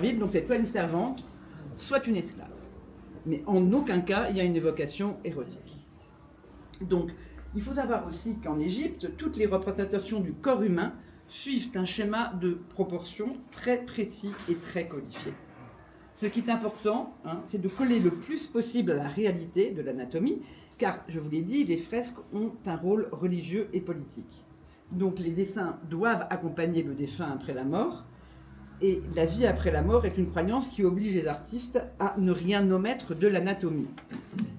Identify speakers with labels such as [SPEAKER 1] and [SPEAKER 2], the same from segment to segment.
[SPEAKER 1] donc c'est soit une servante, soit une esclave. Mais en aucun cas, il y a une évocation érotique. Donc, il faut savoir aussi qu'en Égypte, toutes les représentations du corps humain suivent un schéma de proportion très précis et très codifié. Ce qui est important, c'est de coller le plus possible à la réalité de l'anatomie, car, je vous l'ai dit, les fresques ont un rôle religieux et politique. Donc les dessins doivent accompagner le défunt après la mort, et la vie après la mort est une croyance qui oblige les artistes à ne rien omettre de l'anatomie.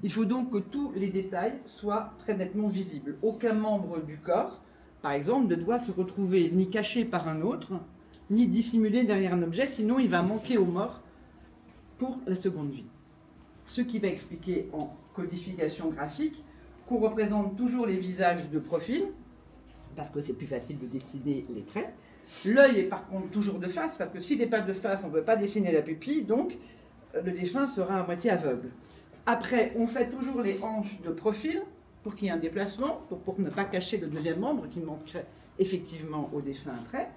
[SPEAKER 1] Il faut donc que tous les détails soient très nettement visibles. Aucun membre du corps, par exemple, ne doit se retrouver ni caché par un autre, ni dissimulé derrière un objet, sinon il va manquer aux morts pour la seconde vie. Ce qui va expliquer en codification graphique qu'on représente toujours les visages de profil, parce que c'est plus facile de dessiner les traits. L'œil est par contre toujours de face, parce que s'il n'est pas de face, on ne peut pas dessiner la pupille, donc le défunt sera à moitié aveugle. Après, on fait toujours les hanches de profil, pour qu'il y ait un déplacement, pour ne pas cacher le deuxième membre qui manquerait effectivement au défunt après.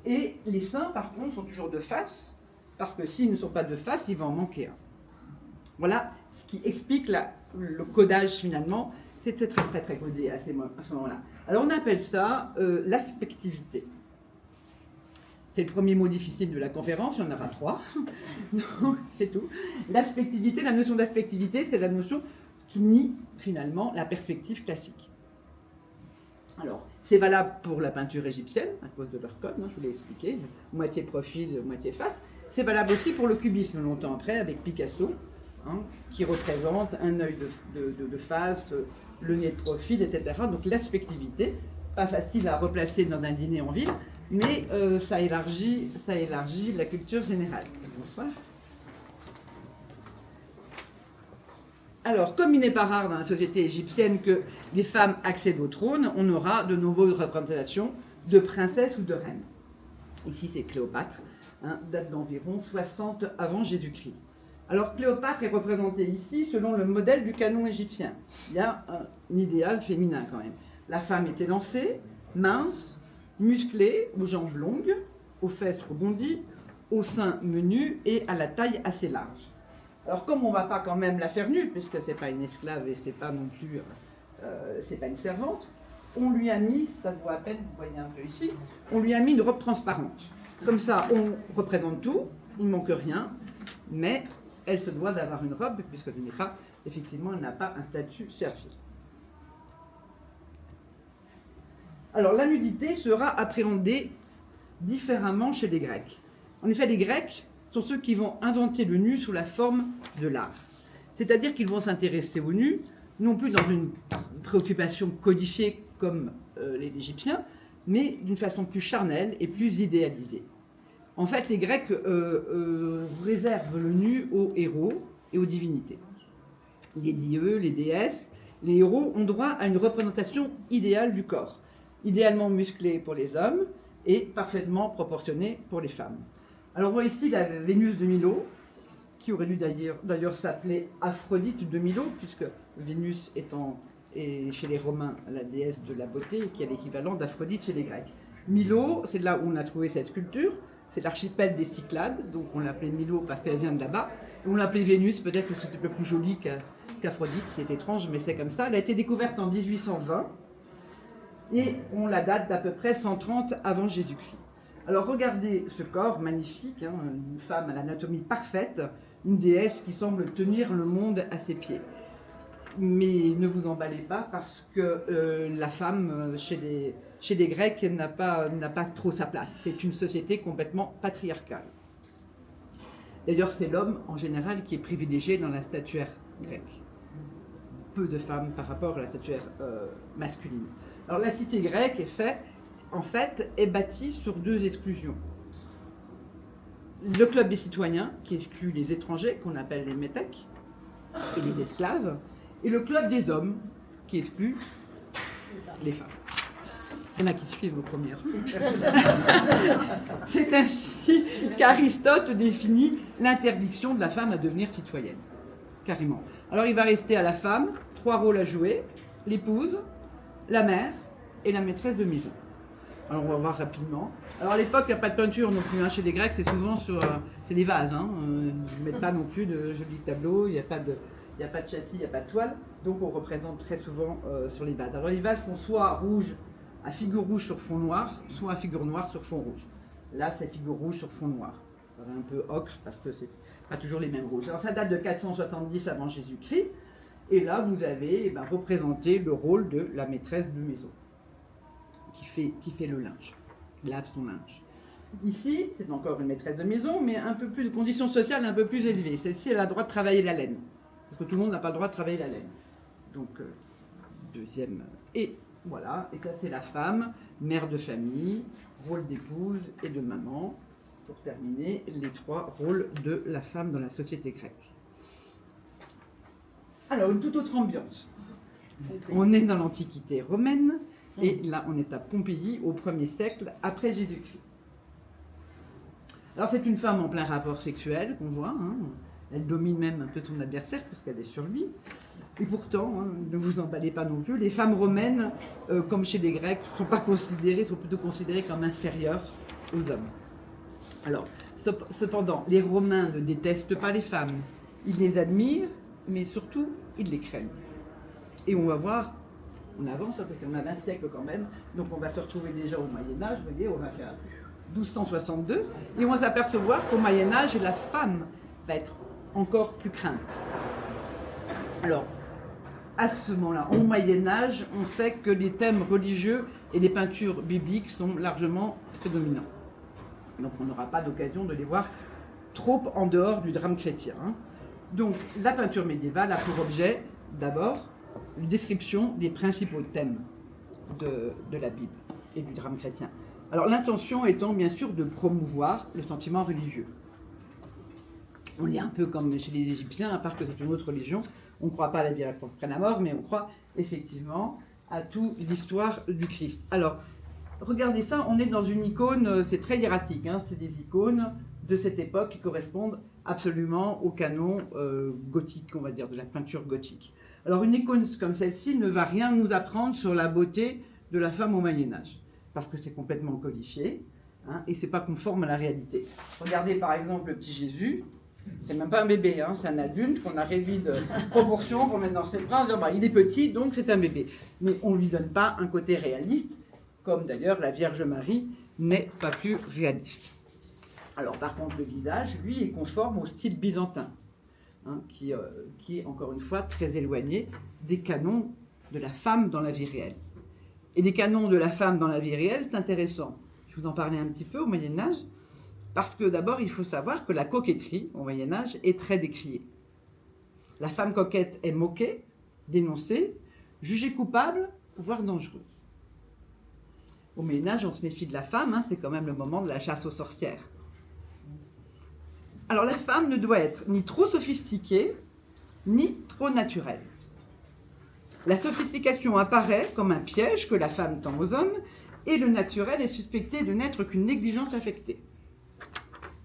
[SPEAKER 1] Et les seins, par contre, sont toujours de face, parce que s'ils ne sont pas de face, il va en manquer un. Voilà ce qui explique le codage finalement. C'est très codé à ce moment-là. Alors on appelle ça l'aspectivité. C'est le premier mot difficile de la conférence, il y en aura 3. Donc c'est tout. L'aspectivité, la notion d'aspectivité, c'est la notion qui nie finalement la perspective classique. Alors, c'est valable pour la peinture égyptienne, à cause de leur code, je vous l'ai expliqué, moitié profil, moitié face. C'est valable aussi pour le cubisme, longtemps après, avec Picasso, qui représente un œil de face, le nez de profil, etc. Donc l'aspectivité, pas facile à replacer dans un dîner en ville, mais ça élargit la culture générale. Bonsoir. Alors, comme il n'est pas rare dans la société égyptienne que les femmes accèdent au trône, on aura de nombreuses représentations de princesses ou de reines. Ici, c'est Cléopâtre, date d'environ 60 avant Jésus-Christ. Alors, Cléopâtre est représentée ici selon le modèle du canon égyptien. Il y a un idéal féminin quand même. La femme est élancée, mince, musclée, aux jambes longues, aux fesses rebondies, aux seins menus et à la taille assez large. Alors, comme on ne va pas quand même la faire nue, puisque ce n'est pas une esclave et ce n'est pas non plus c'est pas une servante, on lui a mis, ça se voit à peine, vous voyez un peu ici, on lui a mis une robe transparente. Comme ça, on représente tout, il ne manque rien, mais elle se doit d'avoir une robe, puisque effectivement, elle n'a pas un statut servile. Alors, la nudité sera appréhendée différemment chez les Grecs. En effet, les Grecs sont ceux qui vont inventer le nu sous la forme de l'art. C'est-à-dire qu'ils vont s'intéresser au nu, non plus dans une préoccupation codifiée comme les Égyptiens, mais d'une façon plus charnelle et plus idéalisée. En fait, les Grecs réservent le nu aux héros et aux divinités. Les dieux, les déesses, les héros ont droit à une représentation idéale du corps, idéalement musclé pour les hommes et parfaitement proportionné pour les femmes. Alors, on voit ici la Vénus de Milo, qui aurait dû d'ailleurs s'appeler Aphrodite de Milo, puisque Vénus est chez les Romains la déesse de la beauté, qui est l'équivalent d'Aphrodite chez les Grecs. Milo, c'est là où on a trouvé cette sculpture, c'est l'archipel des Cyclades, donc on l'appelait Milo parce qu'elle vient de là-bas. On l'appelait Vénus, peut-être que c'était un peu plus joli qu'Aphrodite, c'est étrange, mais c'est comme ça. Elle a été découverte en 1820, et on la date d'à peu près 130 avant Jésus-Christ. Alors regardez ce corps magnifique, une femme à l'anatomie parfaite, une déesse qui semble tenir le monde à ses pieds. Mais ne vous emballez pas parce que la femme chez les Grecs n'a pas trop sa place. C'est une société complètement patriarcale. D'ailleurs, c'est l'homme en général qui est privilégié dans la statuaire grecque. Peu de femmes par rapport à la statuaire masculine. Alors la cité grecque est bâtie sur 2 exclusions. Le club des citoyens, qui exclut les étrangers, qu'on appelle les métèques, et les esclaves, et le club des hommes, qui exclut les femmes. Il y en a qui suivent aux premières. C'est ainsi qu'Aristote définit l'interdiction de la femme à devenir citoyenne. Carrément. Alors il va rester à la femme 3 rôles à jouer, l'épouse, la mère et la maîtresse de maison. Alors on va voir rapidement. Alors à l'époque, il n'y a pas de peinture non plus. Hein. Chez les Grecs, c'est souvent sur... c'est des vases. Hein. Ils ne mettent pas non plus de jolis tableaux. Il n'y a pas de châssis, il n'y a pas de toile. Donc on représente très souvent sur les vases. Alors les vases sont soit rouges à figure rouge sur fond noir, soit à figure noire sur fond rouge. Là, c'est figure rouge sur fond noir. Un peu ocre parce que c'est pas toujours les mêmes rouges. Alors ça date de 470 avant Jésus-Christ. Et là, vous avez représenté le rôle de la maîtresse de maison qui fait le linge, lave son linge. Ici, c'est encore une maîtresse de maison, mais un peu plus de conditions sociales un peu plus élevées. Celle-ci, elle a le droit de travailler la laine. Parce que tout le monde n'a pas le droit de travailler la laine. Donc, deuxième. Et voilà, et ça c'est la femme, mère de famille, rôle d'épouse et de maman. Pour terminer, les 3 rôles de la femme dans la société grecque. Alors, une toute autre ambiance. On est dans l'Antiquité romaine, et là, on est à Pompéi, au 1er siècle après Jésus-Christ. Alors, c'est une femme en plein rapport sexuel, qu'on voit. Hein. Elle domine même un peu son adversaire, parce qu'elle est sur lui. Et pourtant, ne vous emballez pas non plus, les femmes romaines, comme chez les Grecs, sont plutôt considérées comme inférieures aux hommes. Alors, cependant, les Romains ne détestent pas les femmes. Ils les admirent, mais surtout, ils les craignent. Et on va voir, on avance, parce qu'on a 20 siècles quand même, donc on va se retrouver déjà au Moyen-Âge, vous voyez, on va faire 1262, et on va s'apercevoir qu'au Moyen-Âge, la femme va être encore plus crainte. Alors, à ce moment-là, au Moyen-Âge, on sait que les thèmes religieux et les peintures bibliques sont largement prédominants. Donc on n'aura pas d'occasion de les voir trop en dehors du drame chrétien. Donc la peinture médiévale a pour objet, d'abord, une description des principaux thèmes de la Bible et du drame chrétien. Alors l'intention étant bien sûr de promouvoir le sentiment religieux. On est un peu comme chez les Égyptiens, à part que c'est une autre religion. On ne croit pas à la vie après la mort, mais on croit effectivement à toute l'histoire du Christ. Alors, regardez ça, on est dans une icône, c'est très hiératique, hein, c'est des icônes de cette époque qui correspondent absolument au canon gothique, on va dire, de la peinture gothique. Alors une icône comme celle-ci ne va rien nous apprendre sur la beauté de la femme au Moyen-Âge, parce que c'est complètement codifié, hein, et c'est pas conforme à la réalité. Regardez par exemple le petit Jésus, c'est même pas un bébé, hein, c'est un adulte qu'on a réduit de proportion pour mettre dans ses bras, en disant, il est petit, donc c'est un bébé. Mais on ne lui donne pas un côté réaliste, comme d'ailleurs la Vierge Marie n'est pas plus réaliste. Alors par contre le visage, lui, est conforme au style byzantin, hein, qui est encore une fois très éloigné des canons de la femme dans la vie réelle. Et des canons de la femme dans la vie réelle, c'est intéressant. Je vous en parlais un petit peu au Moyen-Âge, parce que d'abord il faut savoir que la coquetterie au Moyen-Âge est très décriée. La femme coquette est moquée, dénoncée, jugée coupable, voire dangereuse. Au Moyen-Âge, on se méfie de la femme, hein, c'est quand même le moment de la chasse aux sorcières. Alors la femme ne doit être ni trop sophistiquée, ni trop naturelle. La sophistication apparaît comme un piège que la femme tend aux hommes, et le naturel est suspecté de n'être qu'une négligence affectée.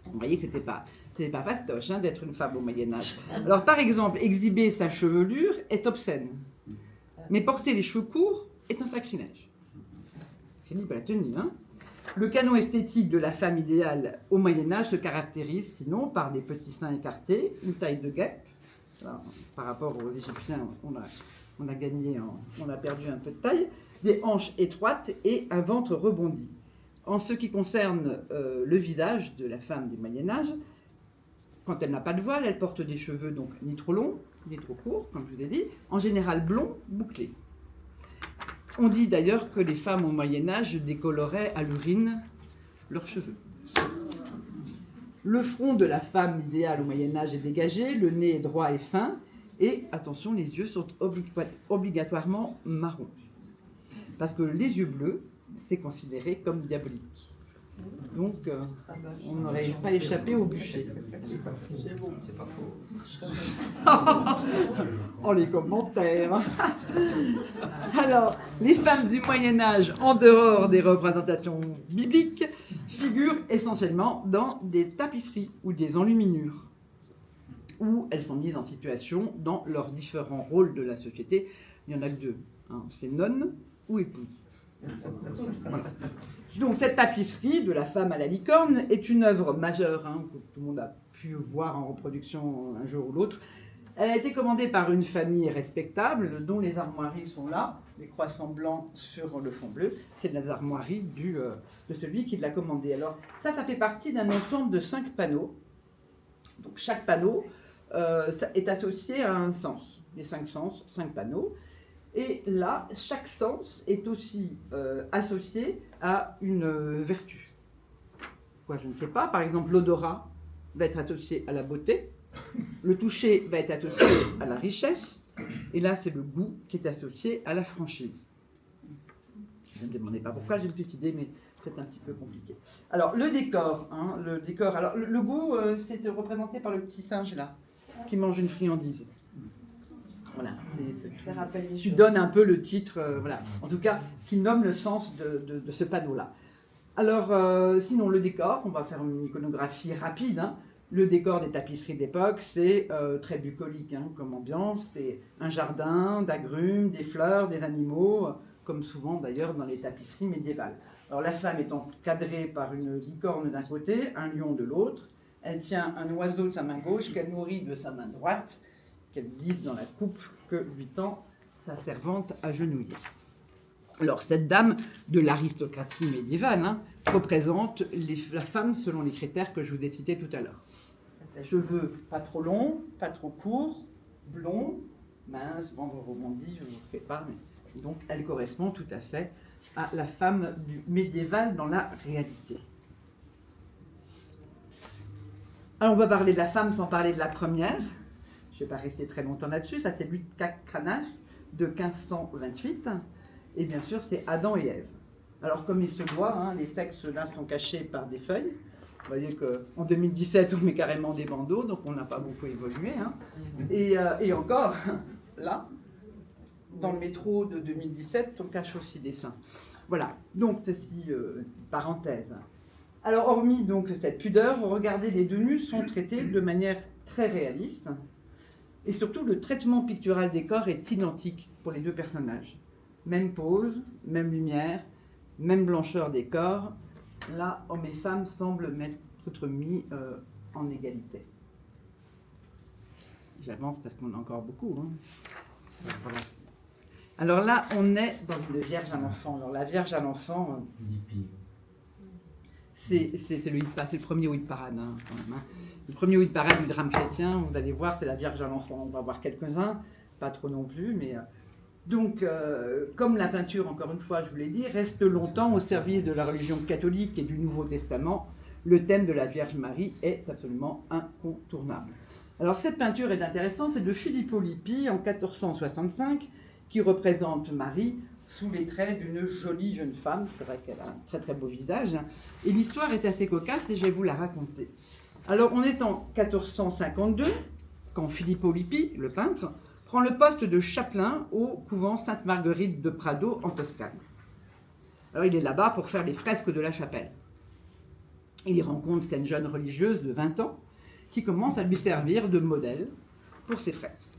[SPEAKER 1] Vous voyez que c'était pas fastoche, hein, d'être une femme au Moyen-Âge. Alors par exemple, exhiber sa chevelure est obscène, mais porter les cheveux courts est un sacrilège. Philippe a tenu, hein. Le canon esthétique de la femme idéale au Moyen-Âge se caractérise sinon par des petits seins écartés, une taille de guêpe. Alors, par rapport aux Égyptiens, on a perdu un peu de taille, des hanches étroites et un ventre rebondi. En ce qui concerne le visage de la femme du Moyen-Âge, quand elle n'a pas de voile, elle porte des cheveux donc ni trop longs, ni trop courts, comme je vous ai dit, en général blonds, bouclés. On dit d'ailleurs que les femmes au Moyen-Âge décoloraient à l'urine leurs cheveux. Le front de la femme idéale au Moyen-Âge est dégagé, le nez est droit et fin, et attention, les yeux sont obligatoirement marrons. Parce que les yeux bleus, c'est considéré comme diabolique. Donc, on n'aurait pas échappé au bûcher.
[SPEAKER 2] C'est pas faux. C'est pas faux.
[SPEAKER 1] Oh, les commentaires. Alors, les femmes du Moyen-Âge, en dehors des représentations bibliques, figurent essentiellement dans des tapisseries ou des enluminures, où elles sont mises en situation dans leurs différents rôles de la société. Il n'y en a que deux, hein, c'est nonne ou épouse. Voilà. Donc cette tapisserie de la femme à la licorne est une œuvre majeure, hein, que tout le monde a pu voir en reproduction un jour ou l'autre. Elle a été commandée par une famille respectable dont les armoiries sont là, les croissants blancs sur le fond bleu. C'est les armoiries de celui qui l'a commandée. Alors ça fait partie d'un ensemble de 5 panneaux. Donc chaque panneau est associé à un sens. Les 5 sens, 5 panneaux. Et là, chaque sens est aussi associé à une vertu. Quoi, je ne sais pas. Par exemple, l'odorat va être associé à la beauté. Le toucher va être associé à la richesse. Et là, c'est le goût qui est associé à la franchise. Je ne me demandez pas pourquoi, j'ai une petite idée, mais c'est un petit peu compliqué. Alors, le décor. Hein, alors, le goût, c'est représenté par le petit singe, là, qui mange une friandise. Voilà, ça rappelle tu donnes un peu le titre, voilà. En tout cas, qui nomme le sens de ce panneau-là. Alors, sinon, le décor, on va faire une iconographie rapide, hein. Le décor des tapisseries d'époque, c'est très bucolique, hein, comme ambiance. C'est un jardin d'agrumes, des fleurs, des animaux, comme souvent d'ailleurs dans les tapisseries médiévales. Alors la femme est encadrée par une licorne d'un côté, un lion de l'autre. Elle tient un oiseau de sa main gauche qu'elle nourrit de sa main droite, qu'elle glisse dans la coupe que lui tend sa servante agenouillée. Alors cette dame de l'aristocratie médiévale, hein, représente la femme selon les critères que je vous ai cités tout à l'heure. Cheveux pas trop longs, pas trop courts, blonds, minces, ventre rebondi, je ne vous refais pas, mais donc elle correspond tout à fait à la femme médiévale dans la réalité. Alors on va parler de la femme sans parler de la première. Je ne vais pas rester très longtemps là-dessus, ça c'est Lukács Cranach de 1528, et bien sûr c'est Adam et Ève. Alors comme il se doit, hein, les sexes là sont cachés par des feuilles. Vous voyez qu'en 2017, on met carrément des bandeaux, donc on n'a pas beaucoup évolué. Hein. Et encore, là, dans le métro de 2017, on cache aussi des seins. Voilà, donc ceci, parenthèse. Alors, hormis donc cette pudeur, regardez, les deux nus sont traités de manière très réaliste. Et surtout, le traitement pictural des corps est identique pour les deux personnages. Même pose, même lumière, même blancheur des corps. Là, hommes et femmes semblent être mis en égalité. J'avance parce qu'on a encore beaucoup. Hein. Voilà. Alors là, on est dans une Vierge à l'enfant. Alors la Vierge à l'enfant, c'est le premier hit parade. Hein, quand même, hein. Le premier hit parade du drame chrétien, vous allez voir, c'est la Vierge à l'enfant. On va voir quelques-uns, pas trop non plus, mais... Donc, comme la peinture, encore une fois, je vous l'ai dit, reste longtemps au service de la religion catholique et du Nouveau Testament, le thème de la Vierge Marie est absolument incontournable. Alors, cette peinture est intéressante, c'est de Filippo Lippi en 1465, qui représente Marie sous les traits d'une jolie jeune femme. C'est vrai qu'elle a un très très beau visage. Et l'histoire est assez cocasse et je vais vous la raconter. Alors, on est en 1452, quand Filippo Lippi, le peintre, prend le poste de chapelain au couvent Sainte-Marguerite de Prado en Toscane. Alors il est là-bas pour faire les fresques de la chapelle. Il y rencontre cette jeune religieuse de 20 ans qui commence à lui servir de modèle pour ses fresques.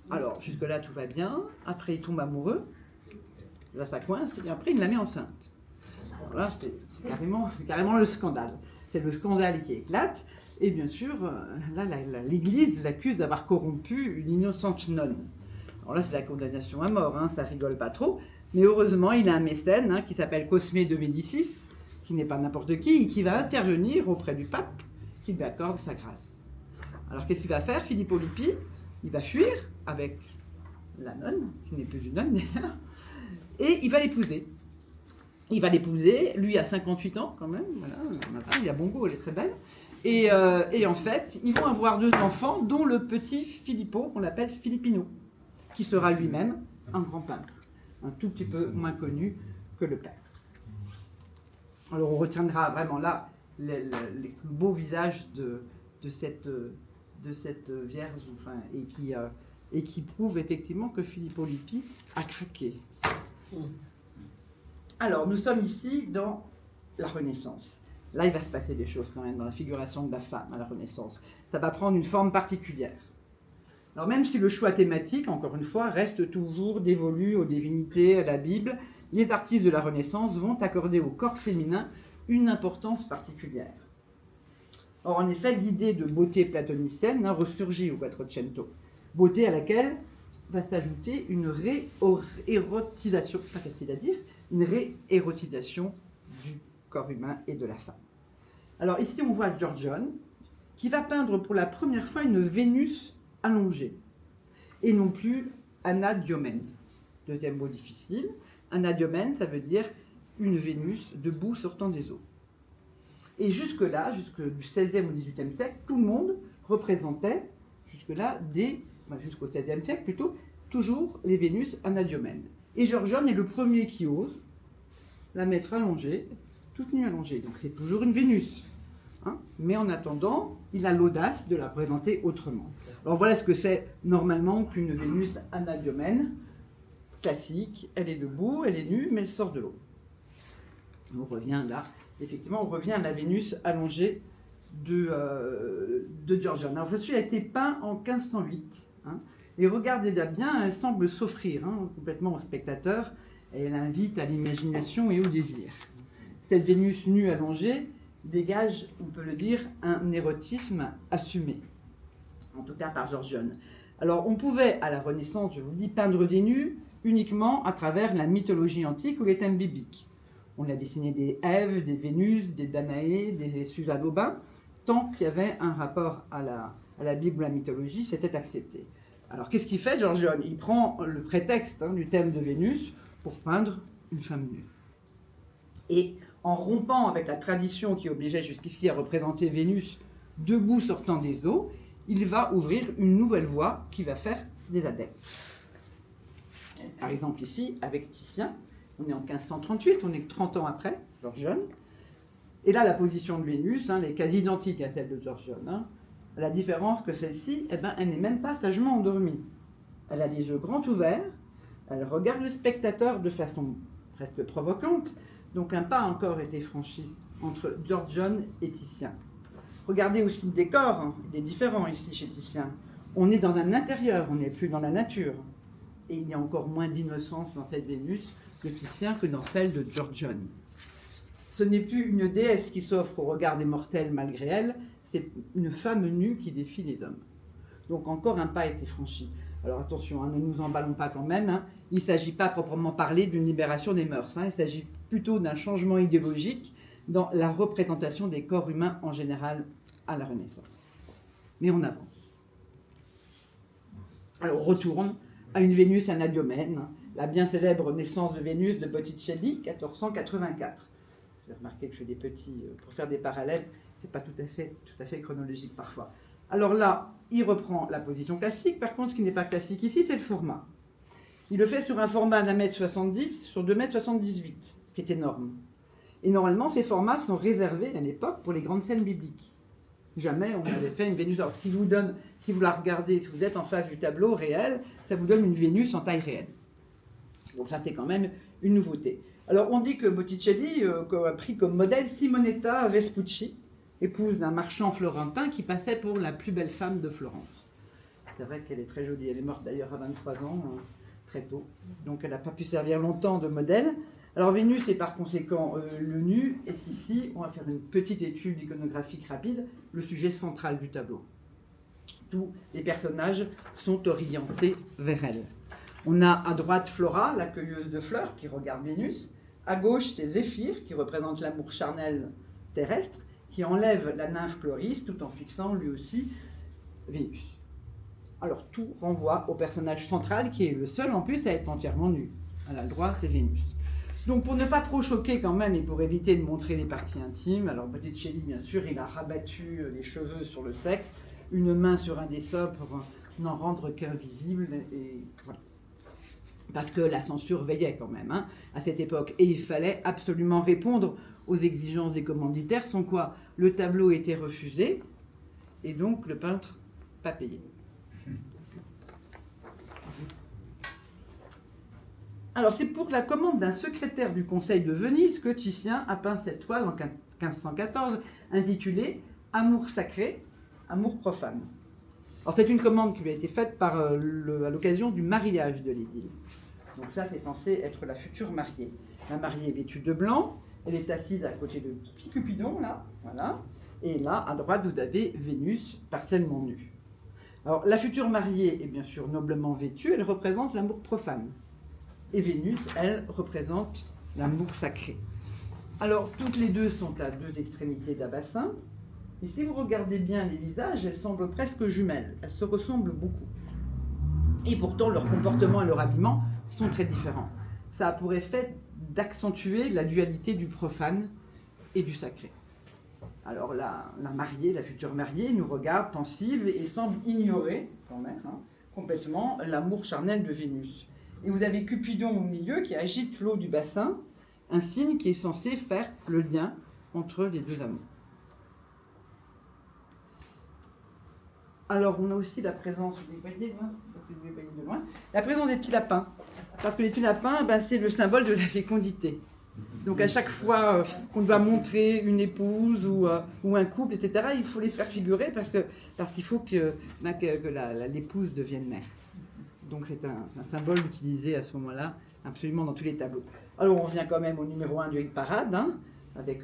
[SPEAKER 1] Alors jusque-là tout va bien, après il tombe amoureux, là ça coince, et après il la met enceinte. Alors là c'est carrément le scandale. C'est le scandale qui éclate. Et bien sûr, là, l'Église l'accuse d'avoir corrompu une innocente nonne. Alors là, c'est la condamnation à mort, hein, ça rigole pas trop. Mais heureusement, il a un mécène hein, qui s'appelle Cosme de Médicis, qui n'est pas n'importe qui, et qui va intervenir auprès du pape, qui lui accorde sa grâce. Alors qu'est-ce qu'il va faire, Filippo Lippi? Il va fuir avec la nonne, qui n'est plus une nonne d'ailleurs, et il va l'épouser. Il va l'épouser, lui a 58 ans quand même, voilà, il a bon goût, elle est très belle. Et en fait, ils vont avoir 2 enfants, dont le petit Filippo, qu'on appelle Filippino, qui sera lui-même un grand peintre, un tout petit peu moins connu que le père. Alors on retiendra vraiment là le beau visage de cette Vierge, enfin, et qui prouve effectivement que Filippo Lippi a craqué. Alors nous sommes ici dans la Renaissance. Là, il va se passer des choses quand même dans la figuration de la femme à la Renaissance. Ça va prendre une forme particulière. Alors même si le choix thématique, encore une fois, reste toujours dévolu aux divinités, à la Bible, les artistes de la Renaissance vont accorder au corps féminin une importance particulière. Or, en effet, l'idée de beauté platonicienne ressurgit au Quattrocento, beauté à laquelle va s'ajouter une réérotisation, pas facile à dire, une réérotisation du corps humain et de la femme. Alors ici, on voit Giorgione qui va peindre pour la première fois une Vénus allongée, et non plus Anadiomène. Deuxième mot difficile. Anadiomène, ça veut dire une Vénus debout sortant des eaux. Et jusque-là, jusque du XVIe au XVIIIe siècle, tout le monde représentait, jusque-là, jusqu'au XVIe siècle plutôt, toujours les Vénus anadiomènes. Et Giorgione est le premier qui ose la mettre allongée, toute nue allongée. Donc c'est toujours une Vénus. Mais en attendant, il a l'audace de la présenter autrement. Alors voilà ce que c'est normalement qu'une Vénus anadiomène classique. Elle est debout, elle est nue, mais elle sort de l'eau. On revient là. Effectivement, on revient à la Vénus allongée de Giorgione. Alors, ceci a été peint en 1508. Et regardez-la bien, elle semble s'offrir complètement au spectateur. Et elle invite à l'imagination et au désir. Cette Vénus nue allongée dégage, on peut le dire, un érotisme assumé. En tout cas par Giorgione. Alors, on pouvait, à la Renaissance, je vous le dis, peindre des nus uniquement à travers la mythologie antique ou les thèmes bibliques. On a dessiné des Èves, des Vénus, des Danaé, des Susabobins. Tant qu'il y avait un rapport à la Bible ou à la mythologie, c'était accepté. Alors qu'est-ce qu'il fait, Giorgione? Il prend le prétexte du thème de Vénus pour peindre une femme nue. Et en rompant avec la tradition qui obligeait jusqu'ici à représenter Vénus debout sortant des eaux, il va ouvrir une nouvelle voie qui va faire des adeptes. Par exemple ici, avec Titien, on est en 1538, on est 30 ans après, Giorgione. Et là, la position de Vénus, elle est quasi identique à celle de Giorgione. La différence que celle-ci, elle n'est même pas sagement endormie. Elle a les yeux grands ouverts, elle regarde le spectateur de façon presque provocante, donc un pas a encore été franchi entre Giorgione et Titien. Regardez aussi le décor, il est différent ici chez Titien. On est dans un intérieur, on n'est plus dans la nature. Et il y a encore moins d'innocence dans cette Vénus de Titien que dans celle de Giorgione. Ce n'est plus une déesse qui s'offre au regard des mortels malgré elle, c'est une femme nue qui défie les hommes. Donc encore un pas a été franchi. Alors attention, ne nous emballons pas quand même. Il ne s'agit pas proprement parler d'une libération des mœurs. Il s'agit plutôt d'un changement idéologique dans la représentation des corps humains en général à la Renaissance. Mais on avance. Alors on retourne à une Vénus anadiomène, la bien célèbre naissance de Vénus de Botticelli, 1484. Vous avez remarqué que je fais des petits, pour faire des parallèles, c'est pas tout à fait chronologique parfois. Alors là, il reprend la position classique. Par contre, ce qui n'est pas classique ici, c'est le format. Il le fait sur un format d'1,70 m sur 2,78 m, qui est énorme. Et normalement, ces formats sont réservés à l'époque pour les grandes scènes bibliques. Jamais on avait fait une Vénus. Alors, ce qui vous donne, si vous la regardez, si vous êtes en face du tableau réel, ça vous donne une Vénus en taille réelle. Donc ça, c'est quand même une nouveauté. Alors, on dit que Botticelli a pris comme modèle Simonetta Vespucci, épouse d'un marchand florentin qui passait pour la plus belle femme de Florence. C'est vrai qu'elle est très jolie. Elle est morte d'ailleurs à 23 ans, très tôt. Donc, elle n'a pas pu servir longtemps de modèle. Alors, Vénus est par conséquent le nu est ici. On va faire une petite étude iconographique rapide. Le sujet central du tableau. Tous les personnages sont orientés vers elle. On a à droite Flora, la cueilleuse de fleurs, qui regarde Vénus. À gauche, c'est Zéphyr, qui représente l'amour charnel terrestre, qui enlève la nymphe Chloris, tout en fixant lui aussi Vénus. Alors, tout renvoie au personnage central, qui est le seul en plus à être entièrement nu. À le droit, c'est Vénus. Donc, pour ne pas trop choquer quand même, et pour éviter de montrer les parties intimes, alors Botticelli, bien sûr, il a rabattu les cheveux sur le sexe, une main sur un des seins pour n'en rendre qu'invisible, et voilà. Parce que la censure veillait quand même à cette époque. Et il fallait absolument répondre aux exigences des commanditaires, sans quoi le tableau était refusé, et donc le peintre pas payé. Alors c'est pour la commande d'un secrétaire du Conseil de Venise que Titien a peint cette toile en 1514, intitulée « Amour sacré, amour profane ». Alors c'est une commande qui lui a été faite à l'occasion du mariage de l'édile. Donc ça, c'est censé être la future mariée. La mariée est vêtue de blanc, elle est assise à côté de petit Cupidon, là, voilà. Et là, à droite, vous avez Vénus, partiellement nue. Alors, la future mariée est bien sûr noblement vêtue, elle représente l'amour profane. Et Vénus, elle, représente l'amour sacré. Alors, toutes les deux sont à deux extrémités d'un bassin. Et si vous regardez bien les visages, elles semblent presque jumelles. Elles se ressemblent beaucoup. Et pourtant, leur comportement et leur habillement sont très différents. Ça a pour effet d'accentuer la dualité du profane et du sacré. Alors la mariée, la future mariée, nous regarde pensive et semble ignorer, quand même, complètement l'amour charnel de Vénus. Et vous avez Cupidon au milieu qui agite l'eau du bassin, un signe qui est censé faire le lien entre les deux amours. Alors, on a aussi la présence, vous voyez de loin, la présence des petits lapins. Parce que les petits lapins, c'est le symbole de la fécondité. Donc, à chaque fois qu'on doit montrer une épouse ou un couple, etc., il faut les faire figurer parce qu'il faut que l'épouse devienne mère. Donc, c'est un symbole utilisé à ce moment-là, absolument dans tous les tableaux. Alors, on revient quand même au numéro 1 du hit parade, avec,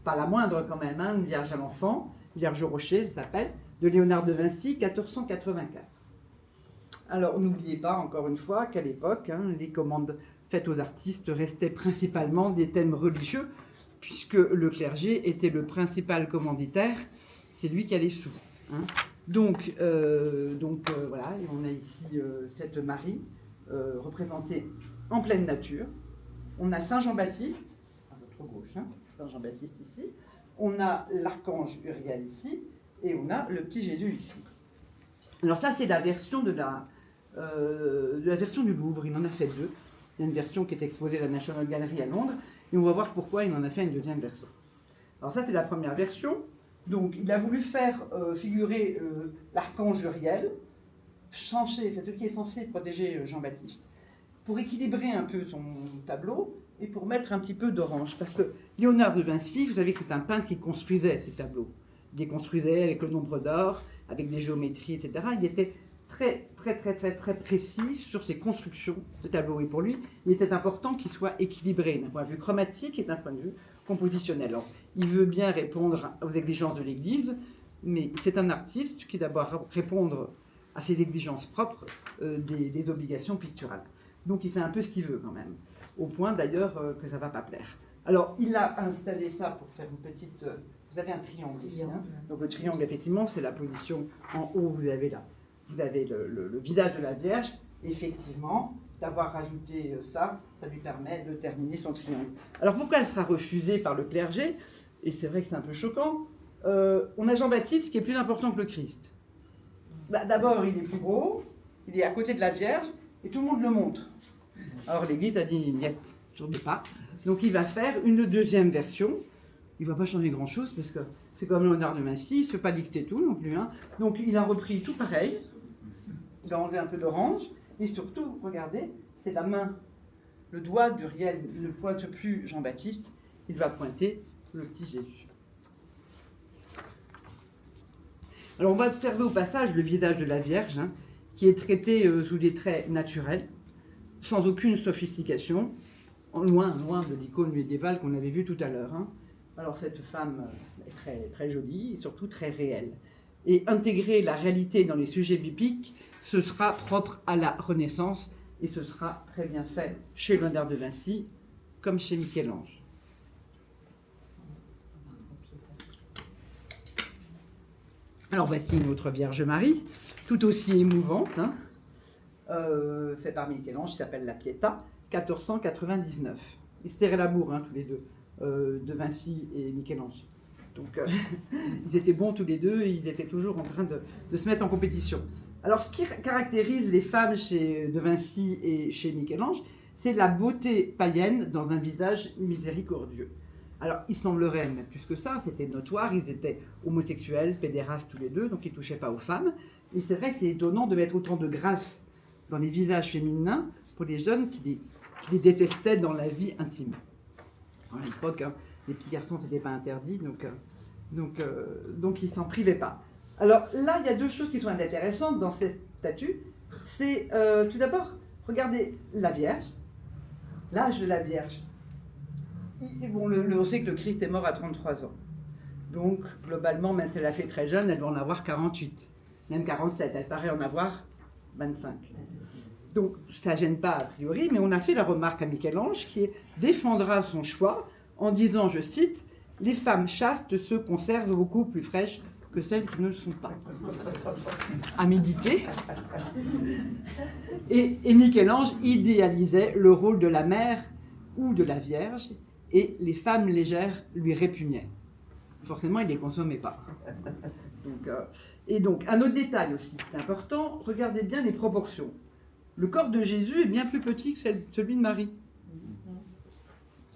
[SPEAKER 1] pas la moindre quand même, une Vierge à l'enfant, Vierge au rocher, elle s'appelle, de Léonard de Vinci, 1484. Alors, n'oubliez pas, encore une fois, qu'à l'époque, les commandes faites aux artistes restaient principalement des thèmes religieux, puisque le clergé était le principal commanditaire, c'est lui qui a les sous. Donc, voilà, et on a ici cette Marie représentée en pleine nature. On a Saint Jean-Baptiste, à votre gauche, Saint Jean-Baptiste ici. On a l'archange Uriel ici, et on a le petit Jésus ici. Alors ça, c'est la version de la version du Louvre. Il en a fait deux. Il y a une version qui est exposée à la National Gallery à Londres, et on va voir pourquoi il en a fait une deuxième version. Alors ça, c'est la première version. Donc, il a voulu faire figurer l'archange Uriel, c'est celui qui est censé protéger Jean-Baptiste, pour équilibrer un peu son tableau et pour mettre un petit peu d'orange. Parce que Léonard de Vinci, vous savez que c'est un peintre qui construisait ces tableaux. Il les construisait avec le nombre d'or, avec des géométries, etc. Il était très précis sur ses constructions de tableaux. Et pour lui, il était important qu'il soit équilibré d'un point de vue chromatique et d'un point de vue compositionnel. Alors, il veut bien répondre aux exigences de l'Église, mais c'est un artiste qui d'abord répondre à ses exigences propres des obligations picturales. Donc, il fait un peu ce qu'il veut quand même, au point d'ailleurs que ça ne va pas plaire. Alors, il a installé ça pour faire une petite... Vous avez un triangle ici. Donc, le triangle, effectivement, c'est la position en haut, vous avez là. Vous avez le visage de la Vierge. Effectivement, d'avoir rajouté ça lui permet de terminer son triangle. Alors, pourquoi elle sera refusée par le clergé? Et c'est vrai que c'est un peu choquant. On a Jean-Baptiste qui est plus important que le Christ. D'abord, il est plus gros, il est à côté de la Vierge, et tout le monde le montre. Alors, l'Église a dit, niet, je ne veux pas. Donc, il va faire une deuxième version. Il ne va pas changer grand-chose, parce que c'est comme Léonard de Vinci, il ne se fait pas dicter tout non plus. Donc, il a repris tout pareil. Il a enlevé un peu d'orange. Et surtout, regardez, c'est la main. Le doigt d'Uriel ne pointe plus Jean-Baptiste. Il va pointer le petit Jésus. Alors, on va observer au passage le visage de la Vierge, qui est traité sous des traits naturels, sans aucune sophistication, loin de l'icône médiévale qu'on avait vue tout à l'heure. Alors, cette femme est très, très jolie et surtout très réelle. Et intégrer la réalité dans les sujets bibliques, ce sera propre à la Renaissance et ce sera très bien fait chez Léonard de Vinci comme chez Michel-Ange. Alors voici une autre Vierge Marie, tout aussi émouvante, faite par Michel-Ange, qui s'appelle la Pietà, 1499. Ils se terraient l'amour, tous les deux, de Vinci et Michel-Ange. Donc ils étaient bons tous les deux et ils étaient toujours en train de se mettre en compétition. Alors ce qui caractérise les femmes de Vinci et chez Michel-Ange, c'est la beauté païenne dans un visage miséricordieux. Alors il semblerait, même plus que ça, c'était notoire, ils étaient homosexuels, pédérastes tous les deux, donc ils ne touchaient pas aux femmes. Et c'est vrai que c'est étonnant de mettre autant de grâce dans les visages féminins pour les jeunes qui les détestaient dans la vie intime. À l'époque, les petits garçons, ce n'était pas interdit, donc ils ne s'en privaient pas. Alors là, il y a deux choses qui sont intéressantes dans ces statues. C'est tout d'abord, regardez la Vierge, L'âge de la Vierge. Bon, on sait que le Christ est mort à 33 ans. Donc, globalement, même si elle a fait très jeune, elle doit en avoir 48, même 47. Elle paraît en avoir 25. Donc, ça ne gêne pas a priori, mais on a fait la remarque à Michel-Ange qui défendra son choix en disant, je cite, « Les femmes chastes se conservent beaucoup plus fraîches que celles qui ne le sont pas. » À méditer. Et Michel-Ange idéalisait le rôle de la mère ou de la Vierge, et les femmes légères lui répugnaient. Forcément, il ne les consommait pas. Donc, un autre détail aussi important, regardez bien les proportions. Le corps de Jésus est bien plus petit que celui de Marie.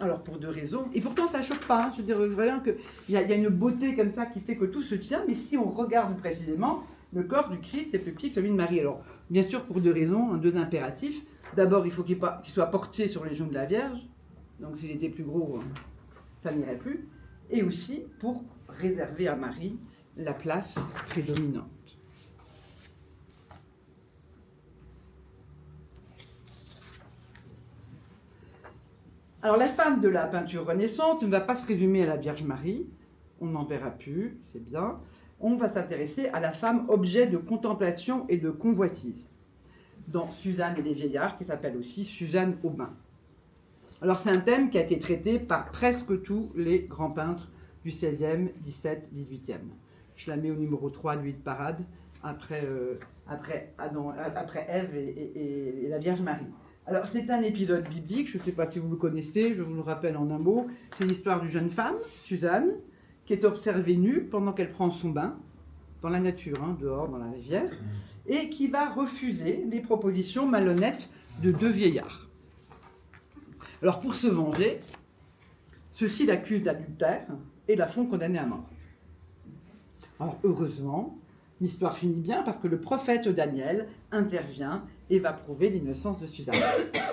[SPEAKER 1] Alors, pour deux raisons. Et pourtant, ça ne choque pas. Hein. Je veux dire vraiment qu'il y a une beauté comme ça qui fait que tout se tient. Mais si on regarde précisément, le corps du Christ est plus petit que celui de Marie. Alors, bien sûr, pour deux raisons, deux impératifs. D'abord, il faut qu'il soit porté sur les genoux de la Vierge. Donc, s'il était plus gros, ça n'irait plus. Et aussi pour réserver à Marie la place prédominante. Alors la femme de la peinture renaissante ne va pas se résumer à la Vierge Marie, on n'en verra plus, c'est bien. On va s'intéresser à la femme objet de contemplation et de convoitise, dans Suzanne et les vieillards, qui s'appelle aussi Suzanne Aubin. Alors c'est un thème qui a été traité par presque tous les grands peintres du XVIe, XVIIe, XVIIIe. Je la mets au numéro 3 du hit parade, après Ève et la Vierge Marie. Alors c'est un épisode biblique, je ne sais pas si vous le connaissez, je vous le rappelle en un mot. C'est l'histoire d'une jeune femme, Suzanne, qui est observée nue pendant qu'elle prend son bain, dans la nature, hein, dehors, dans la rivière, et qui va refuser les propositions malhonnêtes de deux vieillards. Alors pour se venger, ceux-ci l'accusent d'adultère et la font condamner à mort. Alors heureusement, l'histoire finit bien parce que le prophète Daniel intervient et va prouver l'innocence de Suzanne.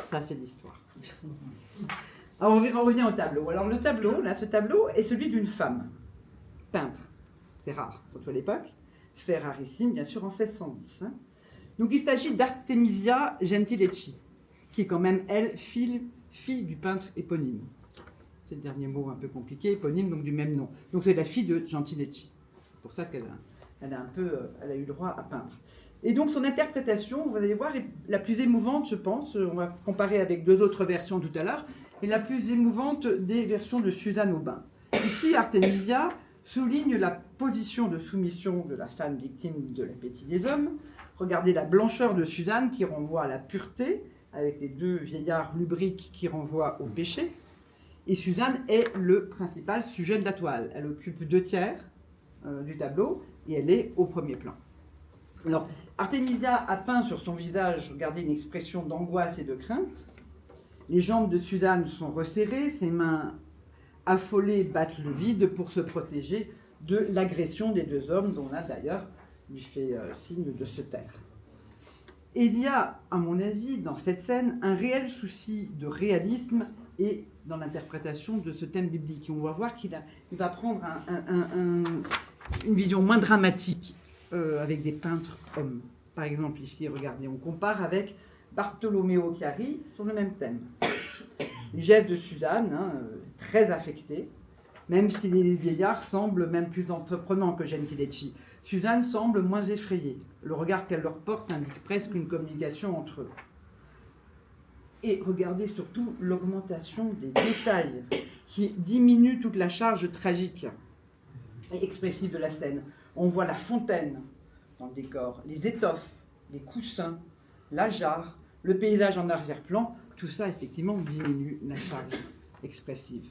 [SPEAKER 1] Ça, c'est l'histoire. Alors, on va revenir au tableau. Alors, ce tableau est celui d'une femme, peintre. C'est rare, surtout à l'époque. Fait rarissime, bien sûr, en 1610. Hein. Donc, il s'agit d'Artemisia Gentileschi, qui est quand même, elle, fille du peintre éponyme. C'est le dernier mot un peu compliqué, éponyme, donc du même nom. Donc, c'est la fille de Gentileschi. C'est pour ça qu'elle a eu droit à peindre. Et donc son interprétation, vous allez voir, est la plus émouvante, je pense. On va comparer avec deux autres versions tout à l'heure, et la plus émouvante des versions de Suzanne Aubin. Ici, Artemisia souligne la position de soumission de la femme victime de l'appétit des hommes. Regardez la blancheur de Suzanne qui renvoie à la pureté, avec les deux vieillards lubriques qui renvoient au péché. Et Suzanne est le principal sujet de la toile. Elle occupe 2/3 du tableau, et elle est au premier plan. Alors, Artemisia a peint sur son visage, regardez, une expression d'angoisse et de crainte. Les jambes de Suzanne sont resserrées, ses mains affolées battent le vide pour se protéger de l'agression des deux hommes, dont l'un d'ailleurs lui fait signe de se taire. Et il y a, à mon avis, dans cette scène, un réel souci de réalisme et dans l'interprétation de ce thème biblique. On va voir qu'il va prendre une vision moins dramatique avec des peintres hommes. Par exemple, ici, regardez, on compare avec Bartolomeo Chiari sur le même thème. Les gestes de Suzanne, très affectés, même si les vieillards semblent même plus entreprenants que Gentileschi. Suzanne semble moins effrayée. Le regard qu'elle leur porte indique presque une communication entre eux. Et regardez surtout l'augmentation des détails qui diminue toute la charge tragique et expressive de la scène. On voit la fontaine dans le décor, les étoffes, les coussins, la jarre, le paysage en arrière-plan. Tout ça, effectivement, diminue la charge expressive.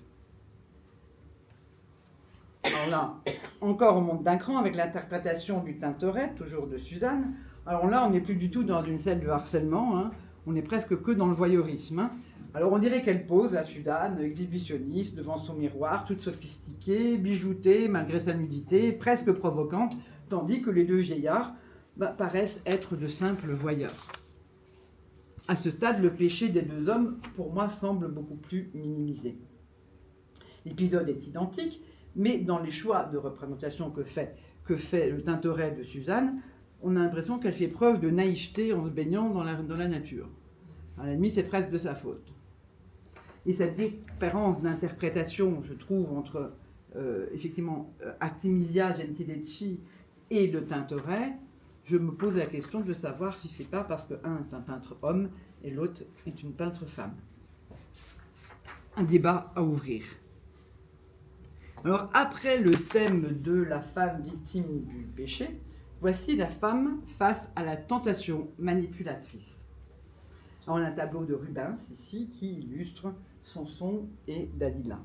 [SPEAKER 1] Alors là, encore on monte d'un cran avec l'interprétation du Tintoret, toujours de Suzanne. Alors là, on n'est plus du tout dans une scène de harcèlement, hein. On est presque que dans le voyeurisme. Hein. Alors on dirait qu'elle pose, la Suzanne, exhibitionniste, devant son miroir, toute sophistiquée, bijoutée, malgré sa nudité, presque provocante, tandis que les deux vieillards paraissent être de simples voyeurs. À ce stade, le péché des deux hommes, pour moi, semble beaucoup plus minimisé. L'épisode est identique, mais dans les choix de représentation que fait le Tintoret de Suzanne, on a l'impression qu'elle fait preuve de naïveté en se baignant dans la nature. À la limite, c'est presque de sa faute. Et cette différence d'interprétation, je trouve, entre effectivement Artemisia Gentileschi et le Tintoret, je me pose la question de savoir si c'est pas parce qu'un est un peintre homme et l'autre est une peintre femme. Un débat à ouvrir. Alors, après le thème de la femme victime du péché, voici la femme face à la tentation manipulatrice. Alors, on a un tableau de Rubens ici qui illustre Samson et Dalila.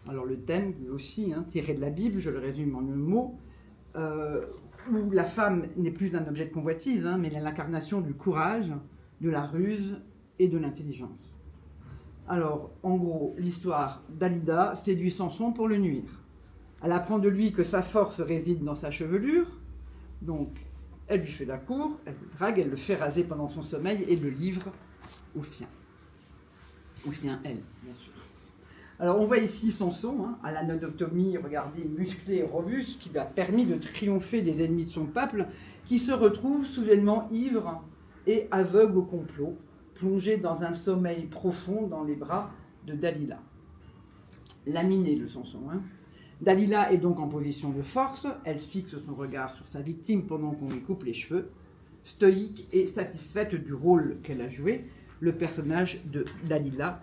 [SPEAKER 1] Alors, le thème, lui aussi, tiré de la Bible, je le résume en un mot, où la femme n'est plus un objet de convoitise, mais l'incarnation du courage, de la ruse et de l'intelligence. Alors, en gros, l'histoire d'Alida séduit Samson pour le nuire. Elle apprend de lui que sa force réside dans sa chevelure, donc elle lui fait la cour, elle le drague, elle le fait raser pendant son sommeil et le livre aux siens. Aux siens, elle, bien sûr. Alors, on voit ici Samson, à l'anodoctomie, regardez, musclé et robuste, qui lui a permis de triompher des ennemis de son peuple, qui se retrouve soudainement ivre et aveugle au complot, plongé dans un sommeil profond dans les bras de Dalila. Laminé le Samson. Dalila est donc en position de force, elle fixe son regard sur sa victime pendant qu'on lui coupe les cheveux. Stoïque et satisfaite du rôle qu'elle a joué, le personnage de Dalila